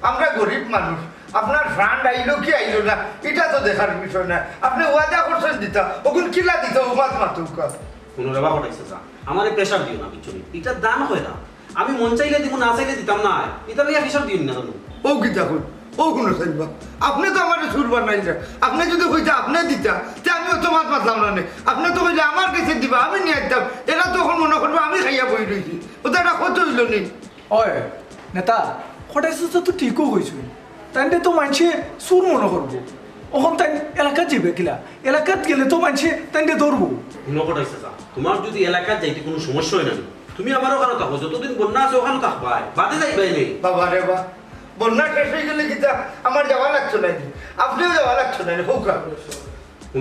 আমরা গরিব মানুষ আপনার ফান্ড আইলো কি আইলো না এটা তো দেখার বিষয় না আপনি ওয়াদা করছেন দিতা ওগুন কিলা দিতা ও মাত মাতুকা শুনো রে বা কটাইছে স্যার আমারে প্রেসার দিও না পিছনে এটা দান হয় না আমি মন চাইলে দিব না চাইলে দিতাম না এটা লইয়া হিসাব দিও না জানো ও কিতা কই ও কোনো চাইবা আপনি তো আমার সুর বানাই না আপনি যদি কইতা আপনি দিতা তে আমি তো মাত মাতলাম না আপনি তো কইলে আমার কাছে দিবা আমি নিয়ে দিতাম এরা তখন মনে করবো আমি খাইয়া বই রয়েছি ওটা একটা কত হইল নি ওই নেতা হঠাৎ তো ঠিকও কইছো তাইলে তো মানুষে সুর মনে করবো ওখান তাই এলাকাত যাবে কিলা এলাকাত গেলে তো মানুষে তাইলে ধরবো শুনো কটাইছে স্যার তোমার যদি এলাকায় যাইতে কোনো সমস্যা হয় না তুমি আমার ওখানে থাকো যতদিন বন্যা আছে ওখানে থাকবাই বাদে যাইবাই নেই বাবা রে বা বন্যা শেষ হয়ে গেলে কিতা আমার যাওয়া লাগছো না আপনিও যাওয়া লাগছো না হোকা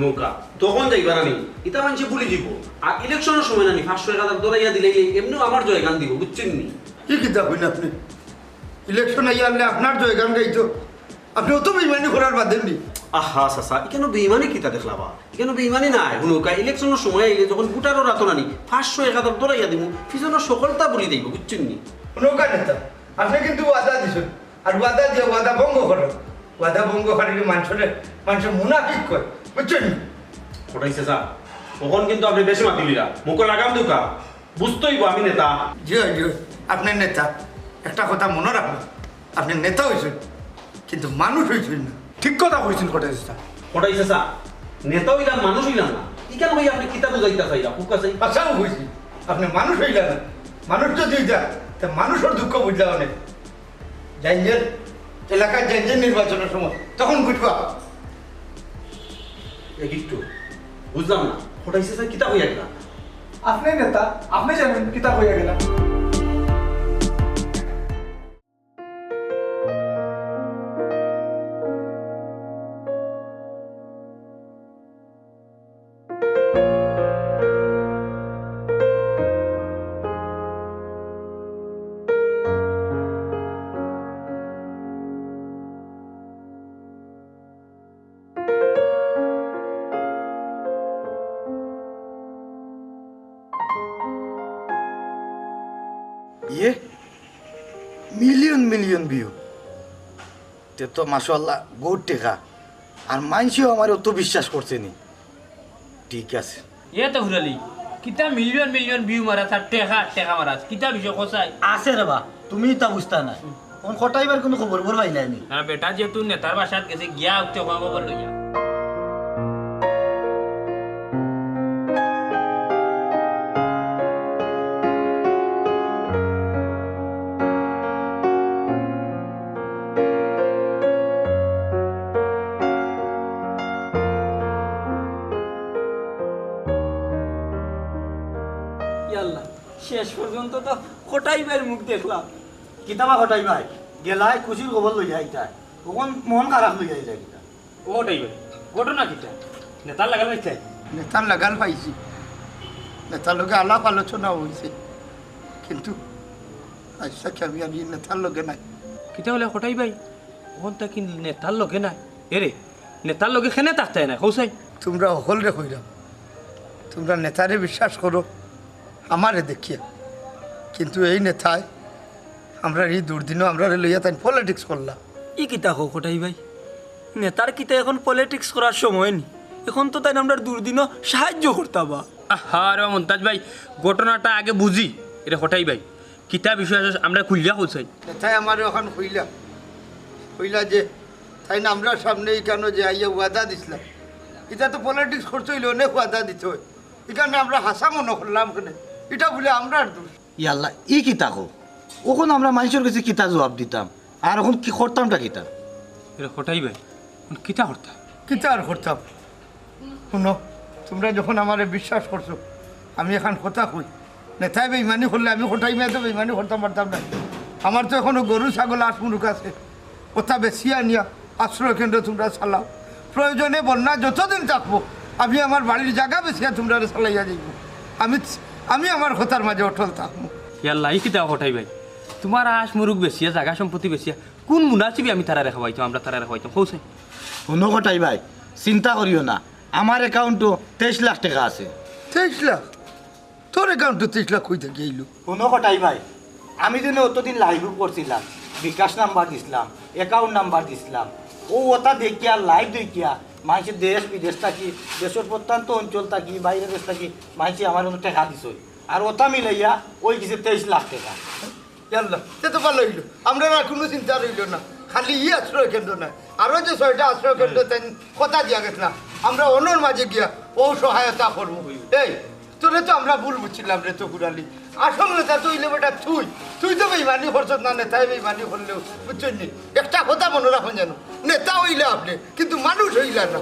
নৌকা তখন যাইবা না নি এটা মানুষে ভুলে যাব আর ইলেকশনের সময় না নি 500,000 দরাইয়া দিলে এমনিও আমার জয় গান দিব বুঝছেন নি কি কিতা হইন আপনি ইলেকশন আইয়া আনলে আপনার জয়গান গাইতো আপনি অত বেইমানি করার বাদ দেননি আহা সাসা এখানে বেইমানি কিতা দেখলাবা এখানে বেইমানি নাই নৌকা ইলেকশনের সময় আইলে যখন ভোটারও রাতো না নি 500,000 দরাইয়া দিব ফিজনের সকলটা বলি দিব বুঝছেন নি নৌকা নেতা আপনি কিন্তু ওয়াদা দিছেন আর ওয়াদা দিয়ে ওয়াদা ভঙ্গ করো ওয়াদা ভঙ্গ করে মানুষের মুনাফিক কয় বুঝছেন নি কটাইছে স্যার তখন কিন্তু আপনি বেশি মাতিলিরা মুখ লাগাম দুকা বুঝতেইব আমি নেতা জি জি আপনি নেতা একটা কথা মনে রাখবেন আপনি নেতা হয়েছেন কিন্তু মানুষ হয়েছেন না ঠিক কথা কইছেন হঠাৎ কটাইছে স্যার নেতা হইলাম মানুষ হইলাম না ইকেন ভাই আপনি কিতা বুঝাইতা চাইলা কুকা চাই আশাও হয়েছি আপনি মানুষ হইলেন না মানুষ যদি হইতা তা মানুষের দুঃখ বুঝলা অনেক জাইনজের এলাকার জাইনজের নির্বাচনের সময় তখন বুঝবা একটু বুঝলাম না কটাইছে স্যার কিতা হইয়া গেলা আপনি নেতা আপনি জানেন কিতা হইয়া গেলা ইয়ে মিলিয়ন মিলিয়ন ভিউ তে তো মাশাআল্লাহ বহুত টেকা আর মানুষও আমার অত বিশ্বাস করছে নি ঠিক আছে এ তো হুরালি কিতা মিলিয়ন মিলিয়ন ভিউ মারা তার টেকা মারা কিতা বিষয় কোসাই আছে রে বা তুমি তা বুঝতা না কোন কটাইবার কোনো খবর পাইলানি না বেটা যেহেতু নেতার বাসাত গেছে গিয়া উঠতে খবর লইয়া ইয়াল্লা শেষ পর্যন্ত তো কটাইবার মুখ দেখলাম কিতাবা ঘটাই ভাই গেলাই খুশির খবর লই যাইতাই তখন মন খারাপ লই যাই যায় কিতা ওটাই ঘটনা কিটা নেতার লাগাল মাইতাই নেতার লাগাল পাইছি নেতার লোকে আলাপ আলোচনা হয়েছে কিন্তু আচ্ছা আমি আমি নেতার লোকে নাই কিতা হলে হঠাই ভাই ওখান কি নেতার লগে নাই এরে নেতার লগে খেনে থাকতে না কৌসাই তোমরা সকলরে কইরা তোমরা নেতারে বিশ্বাস করো আমারে দেখিয়া, কিন্তু এই নেতায় আমরা এই দুর্দিনও আমরা লইয়া তাই পলিটিক্স করলাম। ই কিতা হোক ওটাই ভাই, নেতার কিতা এখন পলিটিক্স করার সময় নি, এখন তো তাই আমরা দুর্দিনও সাহায্য করতাবা। আরে মন্তাজ ভাই, ঘটনাটা আগে বুঝি, এটা হঠাই ভাই কিতা বিষয় আছে আমরা খুলিয়া খুলছাই। নেতাই আমার ওখান হইলা যে তাই না আমরা সামনে কেন যে আইয়া ওয়াদা দিছিলাম, এটা তো পলিটিক্স করতে হইলে অনেক ওয়াদা দিতে হয়, এখানে আমরা হাসা মনে করলাম কেন, এটা বলে আমরা দোষ। ইয়াল্লা ই কিতা কো, ওখন আমরা মানুষের কাছে কিতা জবাব দিতাম, আর এখন কি করতামটা কিতা? এটা হঠাই ভাই কিতা হরতা কিতা আর করতাম? শুনো, তোমরা যখন আমারে বিশ্বাস করছো, আমি এখন কথা কই, নেতাই বেইমানি করলে আমি হঠাই মেয়ে তো বেইমানি করতাম পারতাম না। আমার তো এখনো গরু ছাগল আসমুরুক আছে, ওটা বেশি আনিয়া আশ্রয় কেন্দ্র তোমরা চালাও, প্রয়োজনে বন্যা যতদিন থাকবো আমি আমার বাড়ির জায়গা বেশিয়া তোমরা চালাইয়া যাইব, আমি আমার কথার মাঝে অটল থাকবো। ইয়াল্লা ই কিতা হঠাই ভাই, তোমার আশ মুরুক বেশিয়া জায়গা সম্পত্তি বেশিয়া কোন মুনাসিবি আমি তারা রেখাবাইতাম, আমরা তারা রেখাবাইতাম কৌছে। শুনো কটাই ভাই, চিন্তা করিও না, আমার অ্যাকাউন্টও 23 লাখ টাকা আছে। 23 লাখ? তোর অ্যাকাউন্টে 23 লাখ কই থেকে এলো? শুনো কটাই ভাই, আমি যেন অতদিন লাইভ করছিলাম, বিকাশ নাম্বার দিছিলাম, অ্যাকাউন্ট নাম্বার দিছিলাম, ও ওটা দেখিয়া লাইভ দেখিয়া মানুষের দেশ বিদেশ থাকি, দেশের প্রত্যন্ত অঞ্চল থাকি, বাইরের দেশ থাকি মানুষ আমার মতো টাকা দিছ, আর ওটা মিলাইয়া ওই কিছু 23 লাখ টাকা। জানলাম, সে তো ভালো হইলো, আমরা আর কোনো চিন্তা রইল না, খালি আশ্রয় কেন্দ্র নয়, আরও যে 6টা আশ্রয় কেন্দ্র তাই কথা দিয়া গেছিলাম, আমরা অন্যর মাঝে গিয়া ও সহায়তা করবো। এই তোরে তো আমরা ভুল বুঝছিলাম রে, তো ঘুরালি আসল নেতা তুই বেটা, তুই তো বেইমানি করছ না, নেতাই বেইমানি করলেও বুঝছেন নি, একটা কথা মনে রাখুন যেন, নেতা হইলে আপনি কিন্তু মানুষ হইলা না।